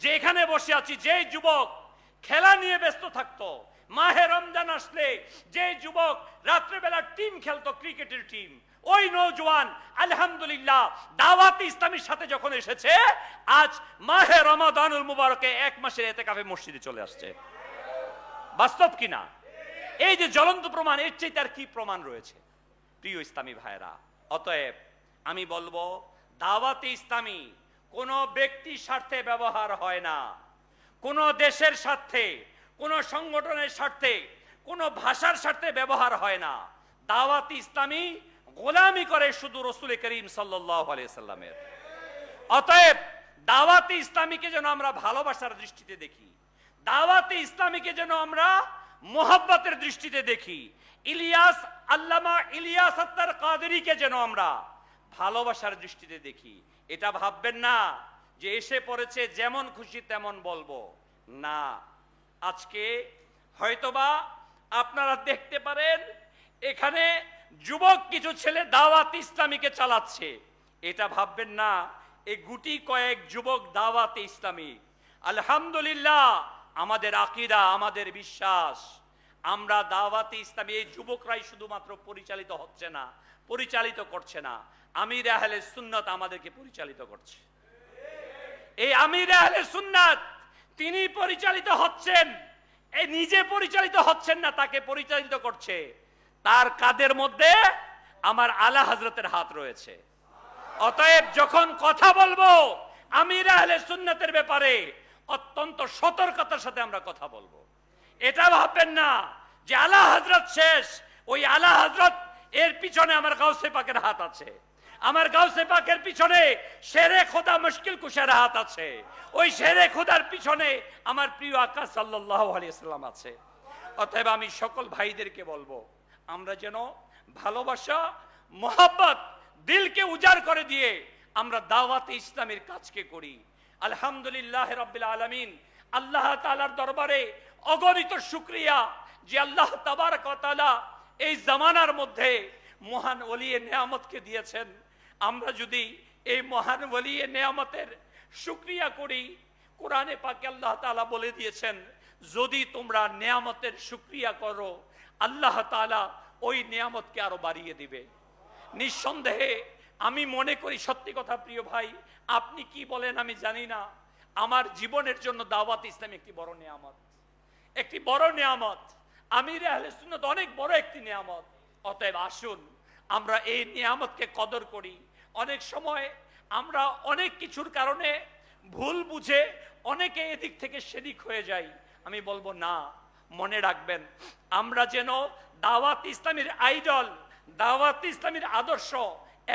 যে এখানে বসে আছি, যে যুবক খেলা নিয়ে ব্যস্ত থাকতো, মাহে রমজান আসলে যে যুবক রাত্রেবেলা টিম খেলতো, ক্রিকেটের টিম, ওই নওজোয়ান আলহামদুলিল্লাহ দাওয়াতে ইসলামীর সাথে যখন এসেছে, আজ মাহে রমাদানুল মুবারকে 1 মাসের ইতিকাফে মসজিদে চলে আসছে। বাস্তব কিনা? এই যে জ্বলন্ত প্রমাণ, এর চেয়ে তার কি প্রমাণ রয়েছে? প্রিয় ইসলামী ভাইরা, অতএব আমি বলবো দাওয়াতে ইসলামী কোন ব্যক্তির স্বার্থে ব্যবহার হয় না, কোন দেশের স্বার্থে, কোন সংগঠনের স্বার্থে, কোন ভাষার স্বার্থে ব্যবহার হয় না। দাওয়াতে ইসলামী গোলামি করে শুধু রাসূল করিম সাল্লাল্লাহু আলাইহি সাল্লামের। অতএব দাওয়াতে ইসলামীকে যেন আমরা ভালোবাসার দৃষ্টিতে দেখি, দাওয়াতে ইসলামীকে যেন আমরা মোহাব্বতের দৃষ্টিতে দেখি, আল্লামা ইলিয়াস আত্তার কাদেরীকে যেন আমরা ভালোবাসার দৃষ্টিতে দেখি। এটা ভাববেন না যে এসে পড়েছে যেমন খুশি তেমন বলবো না। আজকে হয়তোবা আপনারা দেখতে পারেন এখানে যুবক কিছু ছেলে দাওয়াত ইসলামীকে চালাচ্ছে, এটা ভাববেন না এই গুটি কয়েক যুবক দাওয়াতে ইসলামী। আলহামদুলিল্লাহ, আমাদের আকীদা, আমাদের বিশ্বাস, আমরা দাওয়াতে ইসলামী এই যুবকরাই শুধুমাত্র পরিচালিত হচ্ছে না, পরিচালিত করছে না, আমির আহলে সুন্নাত আমাদেরকে পরিচালিত করছে। এই আমির আহলে সুন্নাত তিনি পরিচালিত হচ্ছেন, এই নিজে পরিচালিত হচ্ছেন না, তাকে পরিচালিত করছে। তার কাদের মধ্যে আমার আলা হযরতের হাত রয়েছে। অতএব যখন কথা বলবো আমির আহলে সুন্নাতের ব্যাপারে অত্যন্ত সতর্কতার সাথে আমরা কথা বলবো। এটা ভাববেন না যে আলা হযরত শেষ, ওই আলা হযরত এর পিছনে আমার গাউসে পাকের হাত আছে, আমার গাউসে পাকের পিছনে শেরে খোদা মুশকিল কুশার হাত আছে, ওই শেরে খোদার পিছনে আমার প্রিয় আকা সাল্লাল্লাহু আলাইহি সাল্লাম আছে। অতএব আমি সকল ভাইদেরকে বলবো আমরা যেন ভালোবাসা, মোহাব্বত দিলকে উজাড় করে দিয়ে আমরা দাওয়াতে ইসলামের কাজকে করি। আলহামদুলিল্লাহ রাব্বিল আলামিন, আল্লাহ তাআলার দরবারে অগণিত শুকরিয়া যে আল্লাহ তাবারক ওয়া তাআলা এই জামানার মধ্যে মহান ওলিয়ে নেয়ামতকে দিয়েছেন। আমরা যদি এই মহান ওলিয়ে নেয়ামতের শুকরিয়া করি, কোরআনে পাকে আল্লাহ তাআলা বলে দিয়েছেন যদি তোমরা নেয়ামতের শুকরিয়া করো আল্লাহ তাআলা ওই নেয়ামতকে আরো বাড়িয়ে দিবে। নিঃসন্দেহে আমি মনে করি, সত্যি কথা প্রিয় ভাই, আপনি কি বলেন আমি জানি না, আমার জীবনের জন্য দাওয়াত ইসলাম একটি বড় নেয়ামত, একটি বড় নেয়ামত। আমির আহলে সুন্নাত অনেক বড় একটি নেয়ামত। অতএব আসুন আমরা এই নিয়ামতকে কদর করি। অনেক সময় আমরা অনেক কিছুর কারণে ভুল বুঝে অনেকে এদিক থেকে সেদিক হয়ে যাই। আমি বলবো না, মনে রাখবেন আমরা যেন দাওয়াত ইসলামের আইডল, দাওয়াত ইসলামের আদর্শ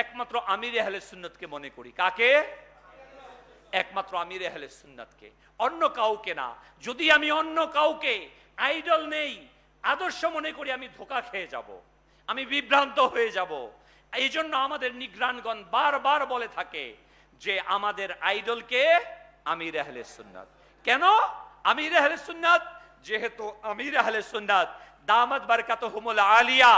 একমাত্র আমির আহলে সুন্নাতকে মনে করি। কাকে? একমাত্র আমির আহলে সুন্নাতকে, অন্য কাউকে না। যদি আমি অন্য কাউকে আইডল নেই, আদর্শ মনে করি, আমি ধোঁকা খেয়ে যাব, আমি বিভ্রান্ত হয়ে যাব। এই জন্য আমাদের নিগ্রানগণ বারবার বলে থাকে যে আমাদের আইডলকে আমির আহলে সুন্নাত। কেন আমির আহলে সুন্নাত? যেহেতু আমির আহলে সুন্নাত দামাত বারকাতুহুমুল আলিয়া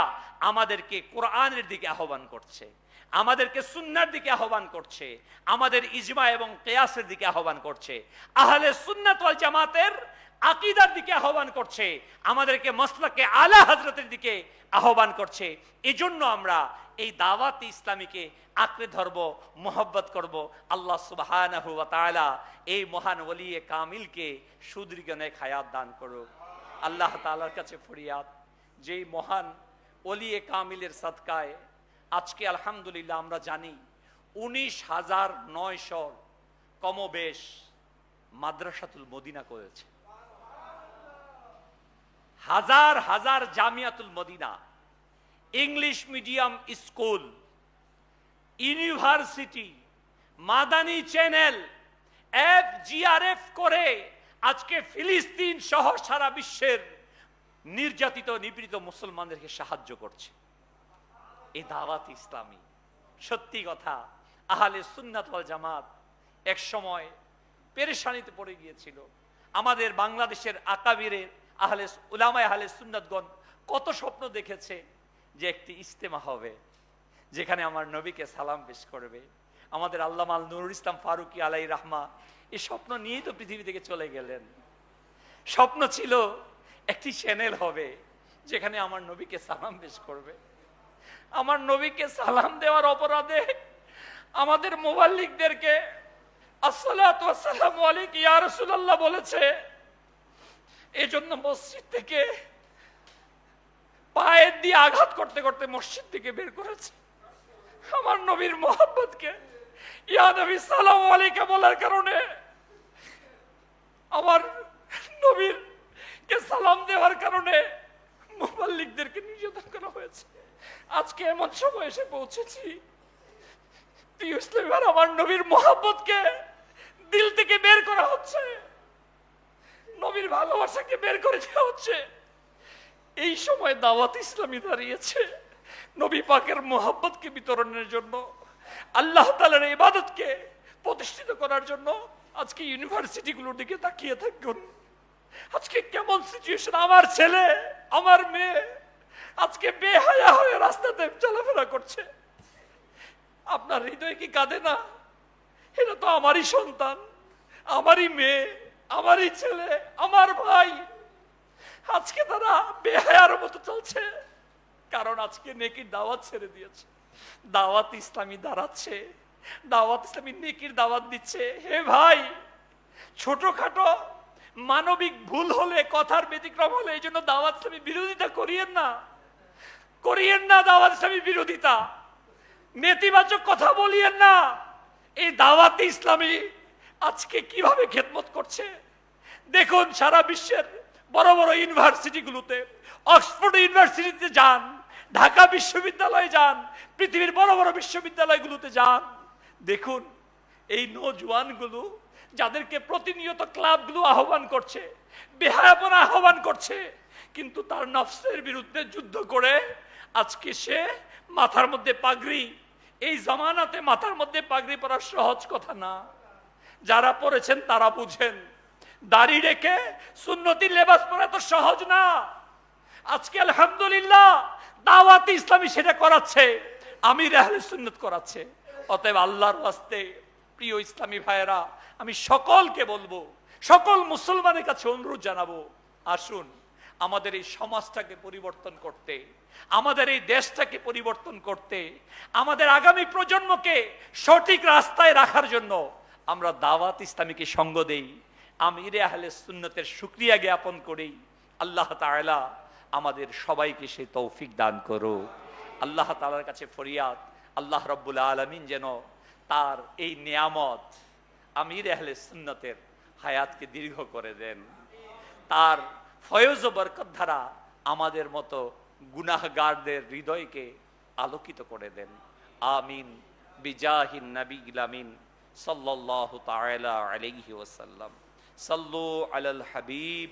আমাদেরকে কোরআনের দিকে আহ্বান করছে, আমাদেরকে সুন্নাহর দিকে আহ্বান করছে, আমাদের ইজমা এবং কিয়াসের দিকে আহ্বান করছে, আহলে সুন্নাত ওয়াল জামাতের আকীদার দিকে আহ্বান করছে, আমাদেরকে মাসলাকে আলা হযরতের দিকে আহ্বান করছে। এজন্য আমরা এই দাওয়াত ইসলামীকে আঁকড়ে ধরবো, মোহাব্বত করব। আল্লাহ সুবহানাহু ওয়া তাআলা এই মহান ওলিয়ে কামিলকে সুদীর্ঘ নেক হায়াত দান করুক। আল্লাহ তাআলার কাছে ফরিয়াদ, যেই মহান ওলিয়ে কামিলের সাদকায় আজকে আলহামদুলিল্লাহ আমরা জানি 19,900 কমবেশ মাদ্রাসাতুল মদিনা করেছে, হাজার হাজার Jamiatul Madina, English medium school, university, Madani channel, FGRF করে আজকে ফিলিস্তিন সহ সারা বিশ্বের নির্যাতিত নিপীড়িত মুসলমানদেরকে সাহায্য করছে এই দাওয়াত ইসলামী। সত্যি কথা, আহলে সুন্নাত ওয়াল জামাত এক সময় পেরেশানিতে পড়ে গিয়েছিল। আমাদের বাংলাদেশের আকাবিরের আহলে উলামায়ে আহলে সুন্নাতগণ কত স্বপ্ন দেখেছে যে একটি ইজতেমা হবে যেখানে আমার নবীকে সালাম পেশ করবে। আমাদের আল্লামা আল নুরুল ইসলাম ফারুকী আলাইহির রাহমা এই স্বপ্ন নিয়েই তো পৃথিবী থেকে চলে গেলেন। স্বপ্ন ছিল একটি চ্যানেল হবে যেখানে আমার নবীকে সালাম পেশ করবে। আমার নবীকে সালাম দেওয়ার অপরাধে আমাদের মুবাল্লিগদেরকে আসসালাতু ওয়াসসালামু আলাইকা ইয়া রাসূলুল্লাহ বলেছে। এজন্য মসজিদ থেকে পায়ের দিয়ে আঘাত করতে করতে মসজিদ থেকে বের করেছে। আমার নবীর মোহাব্বতকে ইয়া নবী সালাম আলাইকা বলার কারণে আমার নবীর কে সালাম দেওয়ার কারণে মুবাল্লিগদেরকে নির্যাতন করা হয়েছে। আজকে এমন সময় এসে পৌঁছেছি, ইসলামের আমার নবীর মোহাব্বতকে দিল থেকে বের করা হচ্ছে, নবীর ভালোবাসাকে বের করে দেওয়া হচ্ছে। এই সময় দাওয়াত ইসলামী দাঁড়িয়েছে নবী পাকের মোহাব্বতকে বিতরণের জন্য, আল্লাহ তাআলার ইবাদতকে প্রতিষ্ঠিত করার জন্য। আজকে ইউনিভার্সিটিগুলোর দিকে তাকিয়ে থাকুন, আজকে কেমন সিচুয়েশন। আমার ছেলে আমার মেয়ে আজকে বেহায়া হয়ে রাস্তাতে চলাফেরা করছে। আপনার হৃদয় কি কাঁদে না? এটা তো আমারই সন্তান, আমারই মেয়ে, আমারই ছেলে, আমার ভাই। আজকে তারা বেহায়ার মতো চলছে, কারণ আজকে নেকির দাওয়াত ছেড়ে দিয়েছে। দাওয়াত ইসলামী দাঁড়াচ্ছে, দাওয়াত ইসলামী নেকির দাওয়াত দিচ্ছে। হে ভাই, ছোটখাটো মানবিক ভুল হলে, কথার ব্যতিক্রম হলে এই জন্য দাওয়াত ইসলামী বিরোধিতা করিয়েন না, করিয়েন না। দাওয়াত ইসলামী বিরোধিতা, নেতিবাচক কথা বলিয়েন না। এই দাওয়াত ইসলামী আজকে কিভাবে খেদমত করছে দেখুন। সারা বিশ্বের বড় বড় ইউনিভার্সিটিগুলোতে, অক্সফোর্ড ইউনিভার্সিটিতে যান, ঢাকা বিশ্ববিদ্যালয়ে যান, পৃথিবীর বড় বড় বিশ্ববিদ্যালয়গুলোতে যান, দেখুন এই নওজোয়ানগুলো যাদেরকে প্রতিনিয়ত ক্লাবগুলো আহ্বান করছে, বেহায়াপনা আহ্বান করছে, কিন্তু তার নফসের বিরুদ্ধে যুদ্ধ করে আজকে সে মাথার মধ্যে পাগড়ি। এই জামানাতে মাথার মধ্যে পাগড়ি পরা সহজ কথা না। যারা পড়েছেন তারা বুঝেন, দাড়ি রেখে সুন্নতি লেবাস পরা তো সহজ না। আজকে আলহামদুলিল্লাহ দাওয়াত ইসলামী সেটা করাচ্ছে, আমির আহলে সুন্নাত করাচ্ছে। অতএব আল্লাহর ওয়াস্তে প্রিয় ইসলামী ভাইয়েরা, আমি সকলকে বলবো, সকল মুসলমানের কাছে অনুরোধ জানাবো, আসুন আমাদের এই সমাজটাকে পরিবর্তন করতে, আমাদের এই দেশটাকে পরিবর্তন করতে, আমাদের আগামী প্রজন্মকে সঠিক রাস্তায় রাখার জন্য আমরা দাওয়াত ইসলামীকে সঙ্গ দেই, আমিরে আহলে সুন্নতের শুকরিয়া জ্ঞাপন করি। আল্লাহ তাআলা আমাদের সবাইকে সে তৌফিক দান করো। আল্লাহ তাআলার কাছে ফরিয়াদ, আল্লাহ রাব্বুল আলামিন যেন তার এই নিয়ামত আমিরে আহলে সুন্নতের হায়াতকে দীর্ঘ করে দেন, তার ফয়জ ও বরকত ধারা আমাদের মতো গুনাহগারদের হৃদয়কে আলোকিত করে দেন। আমিন বিজাহিন নবীল আমিন সাল্লাল্লাহু তাআলা আলাইহি ওয়াসাল্লাম। সাল্লু আলাল হাবিব।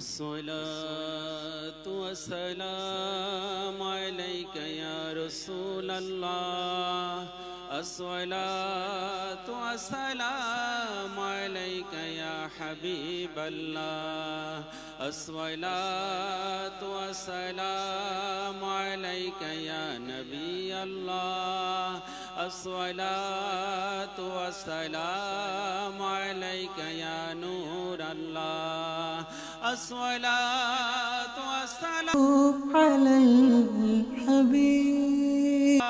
الصلاة والسلام عليك يا رسول الله، الصلاة والسلام عليك يا حبيب الله، الصلاة والسلام عليك يا نبي الله، الصلاة والسلام عليك يا نور الله، الصلاة والسلام على الحبيب،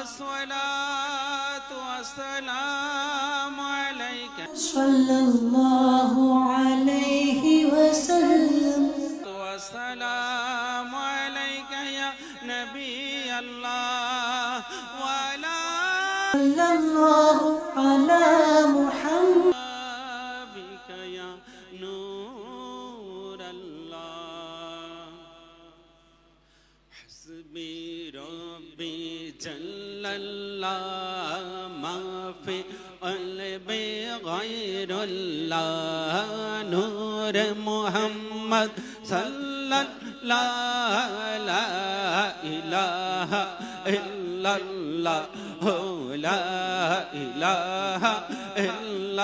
الصلاة والسلام عليك صلى الله عليه وسلم، والسلام عليك يا نبي الله، وعلى صلى الله على محمد بك يا نور الله، حسبي ربي جل الله، ما في قلبي غير الله، نور محمد صلى الله، لا إله إلا الله، لا إله إلا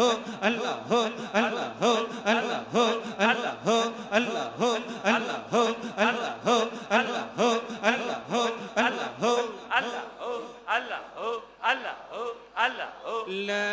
لا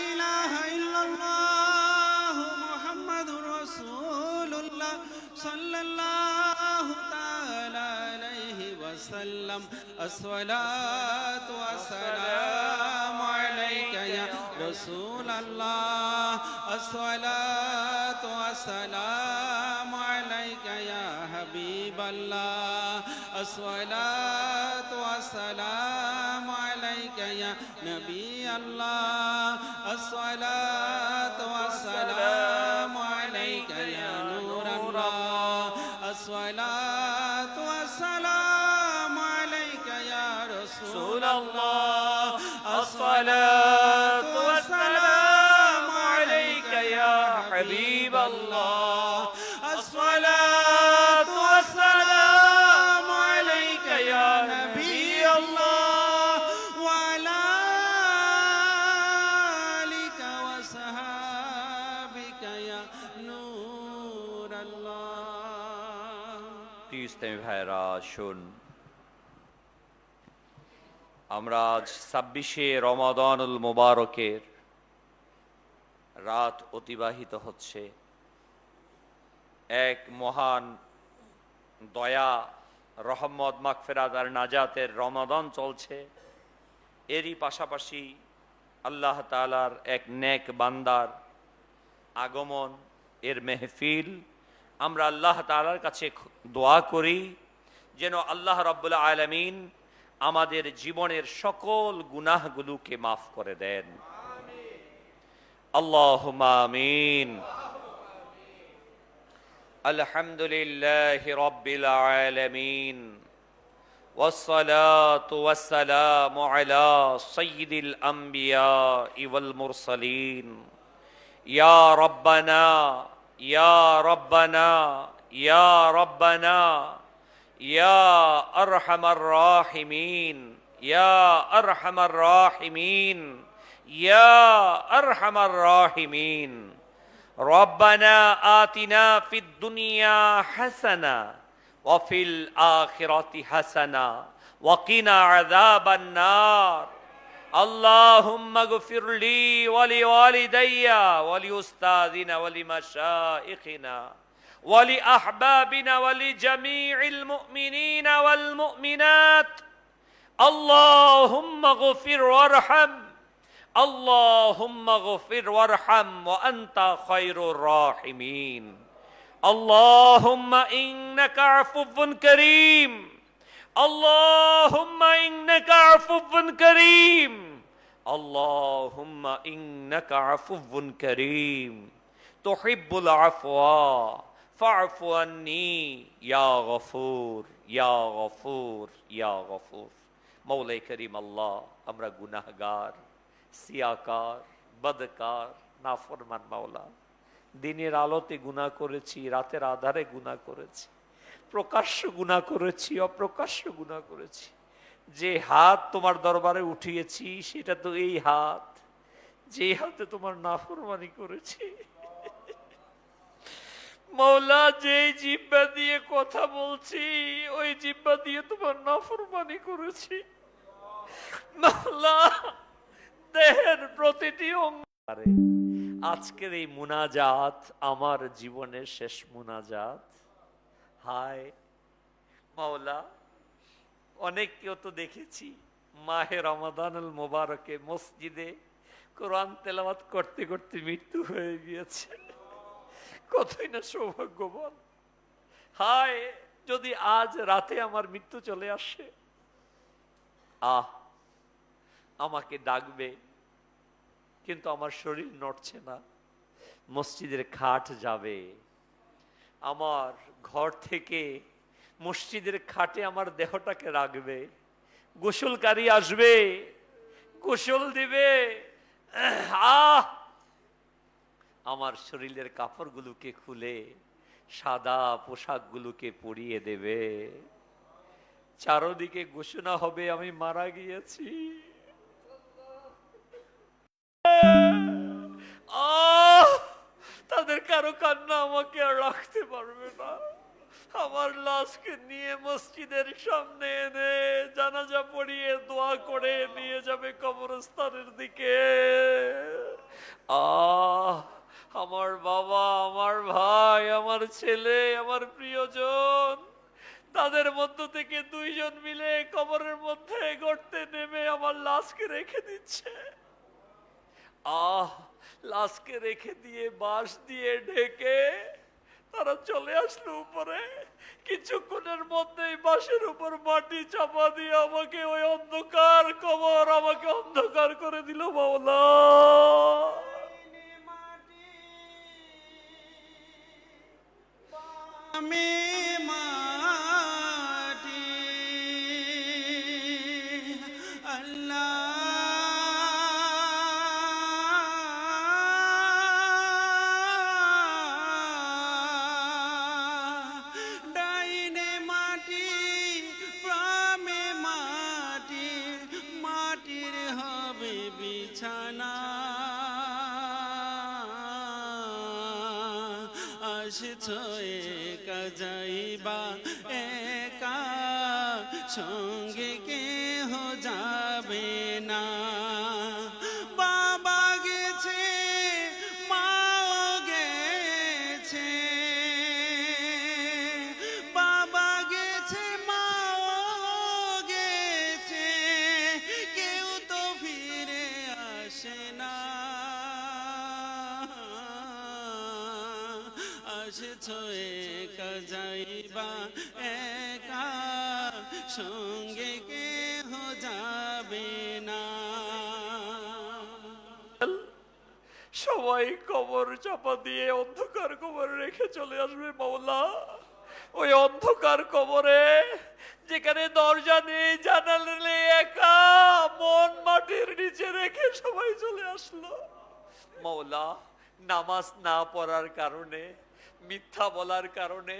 إله إلا الله محمد رسول الله صلى الله تعالى عليه وسلم الصلاة والسلام عليك يا رسول الله الصلاة والسلام عليك يا حبيب الله الصلاة والسلام عليك يا نبي الله الصلاة والسلام عليك يا نور الله الصلاة والسلام عليك يا رسول الله الصلاة والسلام عليك يا حبيب الله الصلاة والسلام عليك يا نبي الله وعلى آلك وصحابك يا نور الله প্রিয় ইসলামী ভাইরা, শুন, আমরা আজ 26শে রমাদানুল মুবারকের রাত অতিবাহিত হচ্ছে। এক মহান দয়া, রহমত, মাগফিরাত আর নাজাতের রমাদান চলছে। এরই পাশাপাশি আল্লাহ তাআলার এক নেক বান্দার আগমন, এর মেহফিল। আমরা আল্লাহ তাআলার কাছে দোয়া করি যেন আল্লাহ রাব্বুল আলামিন আমাদের জীবনের সকল গুনাহগুলোকে মাফ করে দেন। আল্লাহুম্মা আমিন। আলহামদুলিল্লাহি রাব্বিল আলামিন والصلاة والسلام على سيد الأنبياء والمرسلين يا ربنا يا ربنا يا ربنا يا أرحم الراحمين يا أرحم الراحمين يا أرحم الراحمين ربنا آتنا في الدنيا حسنة وفي الآخرة حسنة وقنا عذاب النار اللهم اغفر لي ولوالدي ولأستاذنا ولمشائخنا ولأحبابنا ولجميع المؤمنين والمؤمنات اللهم اغفر وارحم اللهم اغفر وارحم وأنت خير الراحمين اللهم إنك عفو كريم اللهم إنك عفو كريم اللهم إنك عفو كريم تحب العفو فاعف عني يا غفور يا غفور يا غفور মওলাই করিম আল্লাহ, আমরা গুনাহগার, সিয়াকার, বদকার, নাফরমান মাওলা। দিনের আলোতে গুনাহ করেছি, রাতের আধারে গুনাহ করেছি, প্রকাশ্য গুনাহ করেছি, অপ্রকাশ্য গুনাহ করেছি। যে হাত তোমার দরবারে উঠিয়েছি সেটা তো এই হাত, যে হাতে তোমার নাফরমানি করেছি। মওলা, যে জিহ্বা দিয়ে কথা বলছি ওই জিহ্বা দিয়ে তোমার নাফরমানি করেছি। মওলা, দেহের প্রতিটি অঙ্গে আজকের এই মুনাজাত আমার জীবনের শেষ মুনাজাত। হায় মাওলা, অনেককেও তো দেখেছি মাহে রমাদানুল মুবারকে মসজিদে কোরআন তেলাওয়াত করতে করতে মৃত্যু হয়ে গিয়েছে। কতই না সৌভাগ্যবান। হায়, যদি আজ রাতে আমার মৃত্যু চলে আসে, আমাকে ডাকবে, কিন্তু আমার শরীর নড়ছে না। মসজিদের খাট যাবে, আমার ঘর থেকে মসজিদের খাটে আমার দেহটাকে রাখবে। গোসলকারী আসবে, গোসল দিবে, আমার শরীরের কাপড়গুলোকে খুলে সাদা পোশাকগুলোকে পরিয়ে দেবে। চারদিকে ঘোষণা হবে আমি মারা গিয়েছি। লাশকে নিয়ে মসজিদের সামনে এনে জানাজা পড়িয়ে দোয়া করে নিয়ে যাবে কবরস্থানের দিকে। আমার বাবা, আমার ভাই, আমার ছেলে, আমার প্রিয়জন, তাদের মধ্য থেকে 2 জন মিলে কবরের মধ্যে গর্তে নেমে আমার লাশকে রেখে দিচ্ছে। লাশকে রেখে দিয়ে বাঁশ দিয়ে ঢেকে তারা চলে আসলো উপরে। কিছুক্ষণের মধ্যেই বাঁশের উপর মাটি চাপা দিয়ে আমাকে ওই অন্ধকার কবর আমাকে অন্ধকার করে দিল মাওলা। আমি মাটি আল্লাহ ডাইনে মাটি প্রামে মাটি, মাটির হবে বিছানা। আসছো একা যাইবা একা, সঙ্গে কেহ যাবে না। বাবা গেছে মাও গেছে, বাবা গেছে মাও গেছে, কেউ তো ফিরে আসে না। আসছো একা যাইবা একা, সঙ্গে কেহ যাবে না। সবাই কবর চাপা দিয়ে অন্ধকার কবরে রেখে চলে আসবে মাওলা। ওই অন্ধকার কবরে যেখানে দরজা নেই, জানালা নেই, একা মন মাটির নিচে রেখে সবাই চলে আসলো মাওলা। নামাজ না পড়ার কারণে, মিথ্যা বলার কারণে,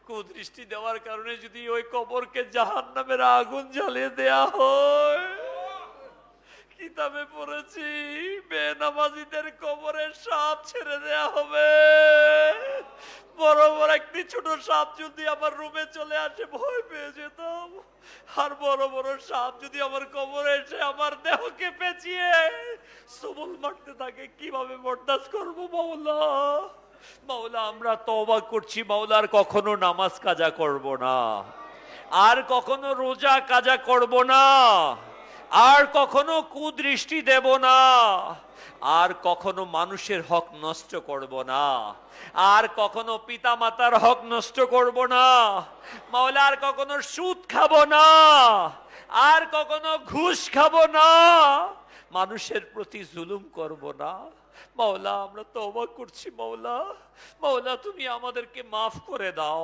কুদৃষ্টি দেওয়ার কারণে যদি ওই কবরকে জাহান্নামের আগুন জ্বালিয়ে দেয়া হয়, কিতাবে পড়েছি বেনামাজিদের কবরে সাপ ছেড়ে দেয়া হবে। বড় বড় একটি ছোট সাপ যদি আমার রুমে চলে আসে ভয় পেয়ে যেতাম, আর বড় বড় সাপ যদি আমার কবরে এসে আমার দেহকে পেঁচিয়ে সবল মারতে থাকে, কিভাবে বরদাস্ত করবো মাওলা। মাওলা আমরা তওবা করছি মাওলা, আর কখনো নামাজ কাজা করব না, আর কখনো রোজা কাজা করব না, আর কখনো কুদৃষ্টি দেব না, আর কখনো মানুষের হক নষ্ট করব না, আর কখনো পিতা মাতার হক নষ্ট করব না মাওলা, আর কখনো সুদ খাবো না, আর কখনো ঘুষ খাবো না, মানুষের প্রতি জুলুম করব না মাওলা। আমরা তওবা করছি মাওলা। মাওলা তুমি আমাদেরকে মাফ করে দাও,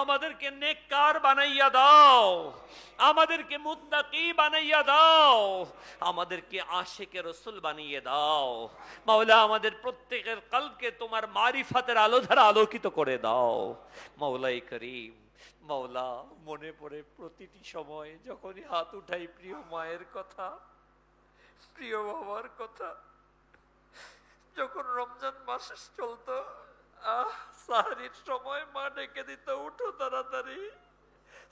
আমাদেরকে নেককার বানাইয়া দাও, আমাদেরকে মুত্তাকি বানাইয়া দাও, আমাদেরকে আশিকে রাসূল বানিয়ে দাও মাওলা। আমাদের প্রত্যেকের কলবকে তোমার মারিফাতের আলো দ্বারা আলোকিত করে দাও মাওলাই করিম। মাওলা মনে পড়ে প্রতিটি সময় যখনই হাত উঠাই প্রিয় মায়ের কথা, প্রিয় বাবার কথা। যখন রমজান মাস চলতো, সাহারির সময় মা ডেকে দিত, উঠো তাড়াতাড়ি,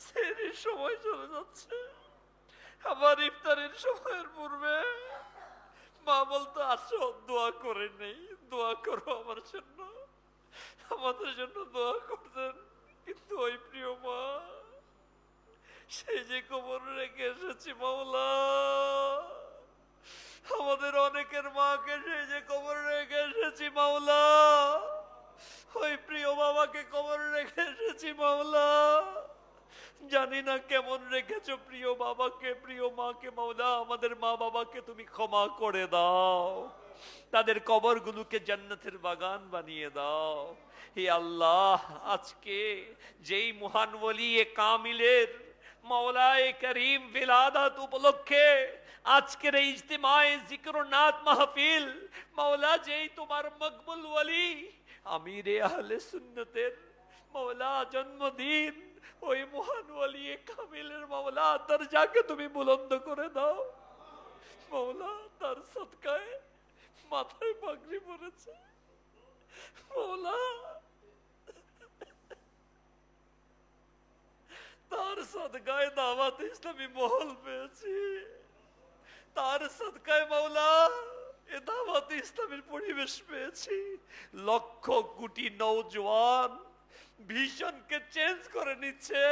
সেহরির সময় চলে যাচ্ছে। আবার ইফতারের সময়ের পূর্বে মা বলতো আসো দোয়া করে নেই, দোয়া করো আমার জন্য, আমাদের জন্য দোয়া করতেন। কিন্তু ওই প্রিয় মা সেই যে কবর রেখে এসেছি মাওলা, আমাদের অনেকের মাকে সেই যে কবর রেখে এসেছি মাওলা, ওই প্রিয় বাবাকে কবর রেখে এসেছি মাওলা। জানি না কেমন রেখেছো প্রিয় বাবাকে, প্রিয় মাকে মাওলা। আমাদের মা বাবাকে তুমি ক্ষমা করে দাও, তাদের কবরগুলোকে জান্নাতের বাগান বানিয়ে দাও। হে আল্লাহ, আজকে যেই মহান ওলি কামিলের মাওলায়ে করিম বিলাদাত উপলক্ষে আজকের এই ইজতিমায়ে জিকির ও নাত মাহফিল, মাওলা যেই তোমার মকবুল ওলি আমিরে আহলে সুন্নতের মাওলা জন্মদিন, ওই মহান ওলি কামিলের মাওলা দরজাকে তুমি বুলন্দ করে দাও মাওলা। তার সদকায় মাথায় পাগড়ি পরেছে মাওলা। তার সদকায় দাওয়াত ইসলামী মহল পেয়েছি, তার সদকায় মাওলা এ দাওয়াত ইসলামের পরিবেশ পেয়েছি। লক্ষ কোটি নওজওয়ান ভিশনকে চেঞ্জ করে নিচ্ছে।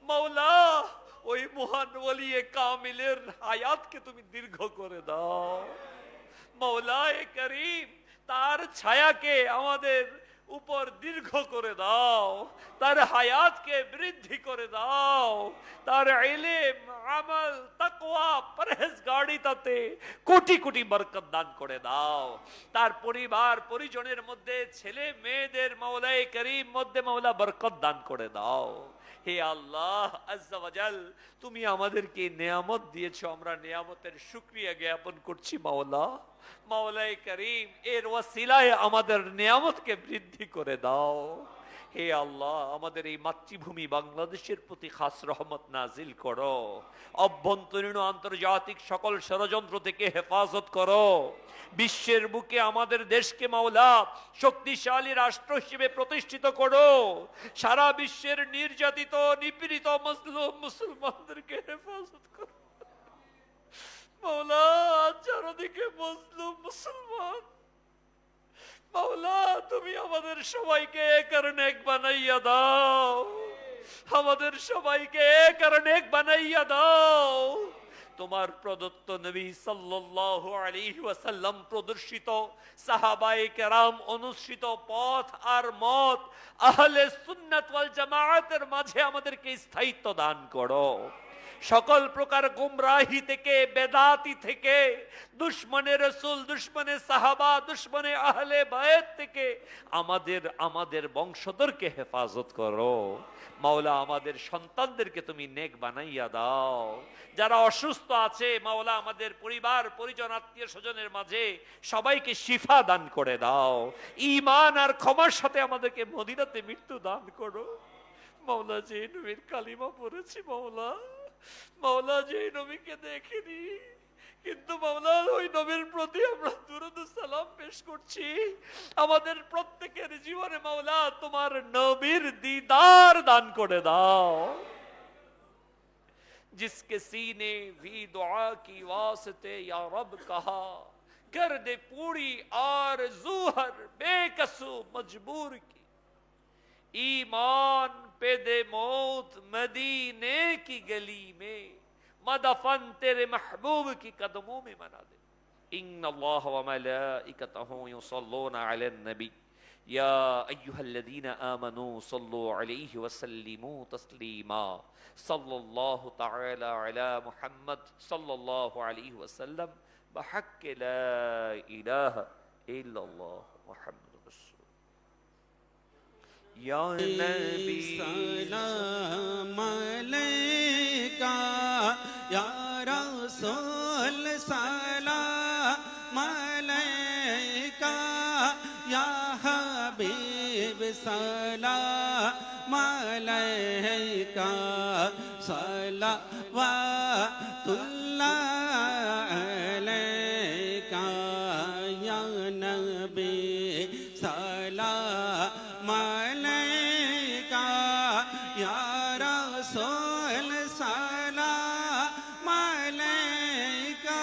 মাওলা ওই মহান ওলিয়ে কামিলের হায়াতকে তুমি দীর্ঘ করে দাও। মাওলা এ করিম তার ছায়াকে আমাদের উপর দীর্ঘ করে দাও, তার হায়াতকে বৃদ্ধি করে দাও, তার ইলম আমল তাকওয়া পরহেজগারিতাতে কোটি কোটি বরকত দান করে দাও। তার পরিবার পরিজনের মধ্যে ছেলে মেয়েদের মাওলায়ে করিম মধ্যে মাওলা বরকত দান করে দাও। হে আল্লাহ আজ্জা ওয়াজাল, তুমি আমাদেরকে নিয়ামত দিয়েছো, আমরা নিয়ামতের শুকরিয়া জ্ঞাপন করছি মাওলা। মাওলায়ে করিম এর ওয়াসিলায় আমাদের নিয়ামতকে বৃদ্ধি করে দাও। হে আল্লাহ, আমাদের এই মাতৃভূমি বাংলাদেশের প্রতি খাস রহমত নাজিল করো। অভ্যন্তরীণ ও আন্তর্জাতিক সকল ষড়যন্ত্র থেকে হেফাজত করো। বিশ্বের বুকে আমাদের দেশকে মাওলা শক্তিশালী রাষ্ট্র হিসেবে প্রতিষ্ঠিত করো। সারা বিশ্বের নির্যাতিত নিপীড়িত মজলুম মুসলমানদেরকে হেফাজত করো মাওলা। চারদিকে মজলুম মুসলমান, মাওলা তুমি আমাদের সবাইকে এক আর নেক বানাইয়া দাও, আমাদের সবাইকে এক আর নেক বানাইয়া দাও। তোমার প্রদত্ত নবী সাল্লাল্লাহু আলাইহি ওয়াসাল্লাম প্রদর্শিত সাহাবায়ে কেরাম অনুসৃত পথ আর মত আহলে সুন্নাত ওয়াল জামাআতের মাঝে আমাদেরকে স্থায়িত্ব দান করো। সকল প্রকার গুমরাহি থেকে, বেদাতি থেকে, দুশমনে রসুল, দুশমনে সাহাবা, দুশমনে আহলে বায়ত থেকে আমাদের বংশধরকে হেফাজত করো মাওলা। আমাদের সন্তানদেরকে তুমি নেক বানাইয়া দাও। যারা অসুস্থ আছে মাওলা, আমাদের পরিবার পরিজন আত্মীয় স্বজনের মাঝে সবাইকে শিফা দান করে দাও। ঈমান আর ক্ষমার সাথে আমাদেরকে মদিনাতে মৃত্যু দান করো মাওলা। যে নবীর কালিমা পড়েছি মাওলা, মাওলা যে নবীকে দেখিনি কিন্তু মাওলা ওই নবীর প্রতি আমরা দুরূদ সালাম পেশ করছি। আমাদের প্রত্যেকের জীবনে মাওলা তোমার নবীর দিদার দান করে দাও। जिसके सीने भी दुआ की वास्ते या रब कहा, कर दे पूरी आरज़ू हर बेकसू मजबूर की। ईमान पे दे मौत मदीने की गली में, मदफन तेरे महबूब की कदमों में मना दे। इन्नल्लाह व मलाइकतहु युसल्लूना अलन नबी या अय्युहल्लज़ीना आमनू सल्लू अलैहि वसल्लिमू तस्लीमा। सल्लल्लाहु तआला अला मुहम्मद सल्लल्लाहु अलैहि वसल्लम बहक्क ला इलाहा इल्लल्लाह मुहम्मदुर रसूल। या नबी सलाम अलैका या रसूल सलाम अलैका या हबीब सलाम अलैका सलावतुल्लाह अलैका या नबी सलाम अलैका या रसूल सलाम अलैका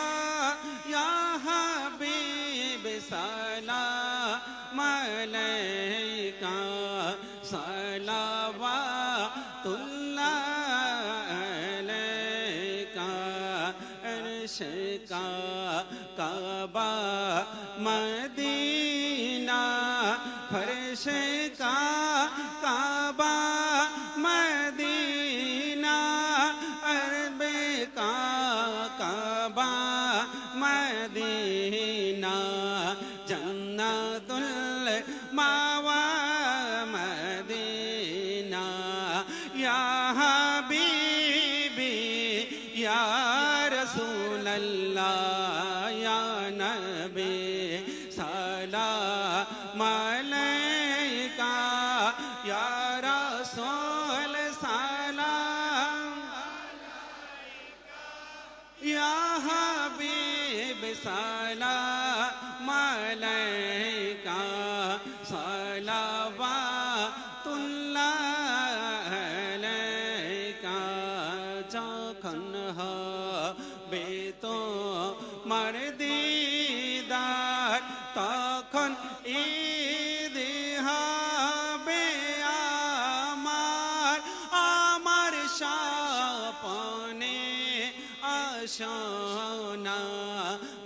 या हबीब सलाम अलैका सलावतुल्लाह अलैका। अर्श का काबा मदीना, फर्श का काबा मदीना, अरब का काबा मदीना, जन्नतुल मावा मदीना। या हबीबी या रसूल अल्लाह या नबी सलाम अलैका या रसूल सलाम या हबीब सलाम अलैका सलावतुल्लाह अलैका। আমার তখন ঈদ হবে আমার আমার স্বপ্নে আসনা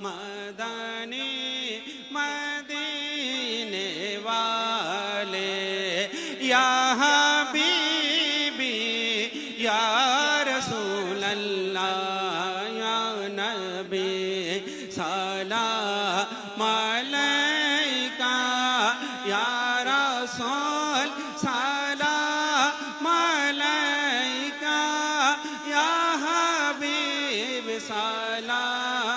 মদনী মদিনে वाले या हबीबी या रसूल अल्लाह या नबी सलाम अलैका या रसूल सलाम अलैका या हबीब सलाम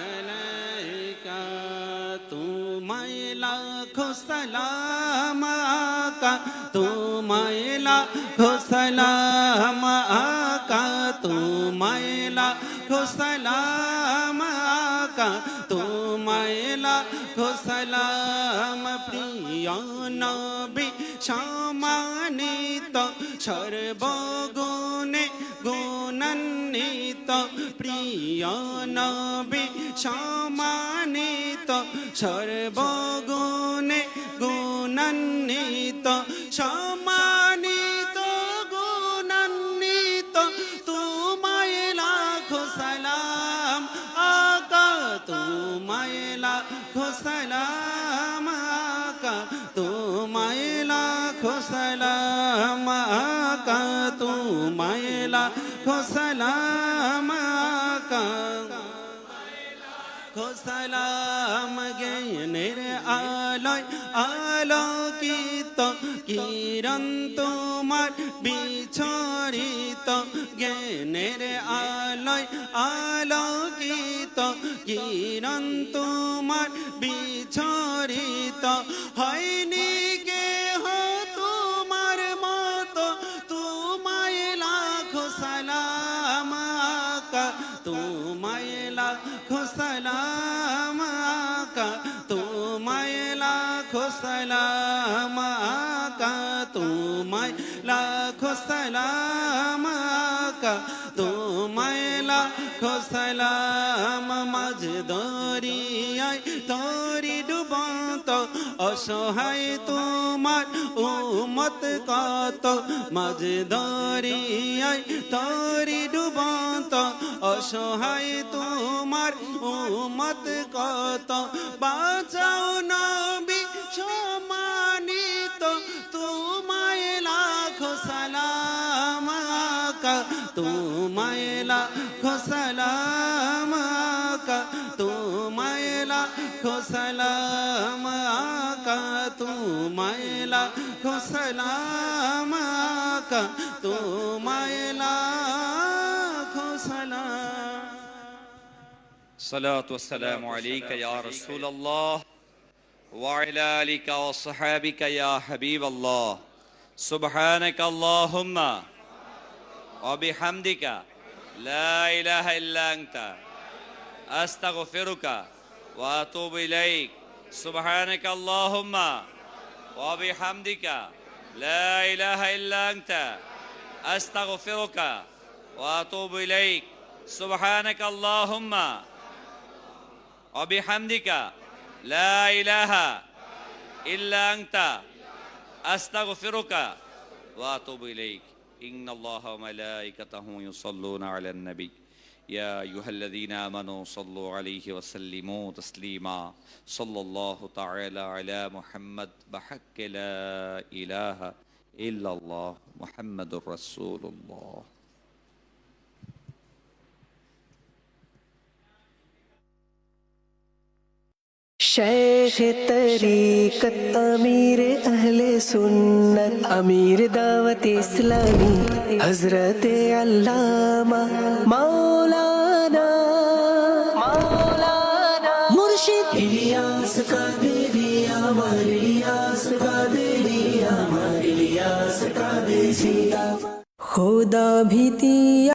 तुल्लाका तुम्हें लाखों सलाम आका तुम्हें लाखों सलाम आका तुम्हें लाखों सलाम आका तुम्हें लाखों सलाम प्रिय नबी সম্মানিত সর্বগুণে গুণান্বিত প্রিয় নবী সম্মানিত সর্বগুণে গুণান্বিত সম্মানিত গুণান্বিত তোমায় লাখো সালাম আকা তোমায় লাখো সালাম আকা তোমায় লাখো সালাম আকা তোমায় লাখো সালাম আকা সালাম জ্ঞানের আলোয় আলোকিত কিরণ তোমার বিছরিত জ্ঞানের আলোয় আলোকিত কিরণ তোমার বিছরিত হয়নি কেহ তোমার মতো তোমায় লাখো সালাম আকা তোমায় লাখো সালাম আকা তোমায় লাখো সালাম আকা তোমায় লাখো সালাম আকা তোমায় লাখো সালাম মাঝ দরিয়ায় তরি ডুবন্ত অসহায় তোমার উম্মত কত মাঝ দরিয়ায় তরি ডুবন্ত অসহায় তোমার উম্মত কত বাঁচাও নবী সম্মানিত তোমায় লাখো সালাম আকা তোমায় লাখো সালাম আকা তোমায় লাখো সালাম আকা তোমায় লাখো সালাম আকা তোমায় লাখো সালাম الصلاة والسلام عليك يا رسول الله وعلى آلك وصحابك يا حبيب الله سبحانك اللهم وبحمدك لا إله إلا أنت أستغفرك وأتوب إليك سبحانك اللهم وبحمدك لا إله إلا أنت أستغفرك وأتوب إليك سبحانك اللهم وبحمدك لا إله إلا أنت أستغفرك وأتوب إليك إن الله وملائكته يصلون على النبي يا أيها الذين آمنوا صلوا عليه وسلموا تسليما صلى الله تعالى على محمد بحق لا إله إلا الله محمد رسول الله शेख तरीकत अमीर अहले सुन्नत अमीर दावत इस्लामी हजरत अल्लामा मौलाना मुर्शिद इलियास कादरिया इलियास कादरिया इलियास कादरिया खुदा भीति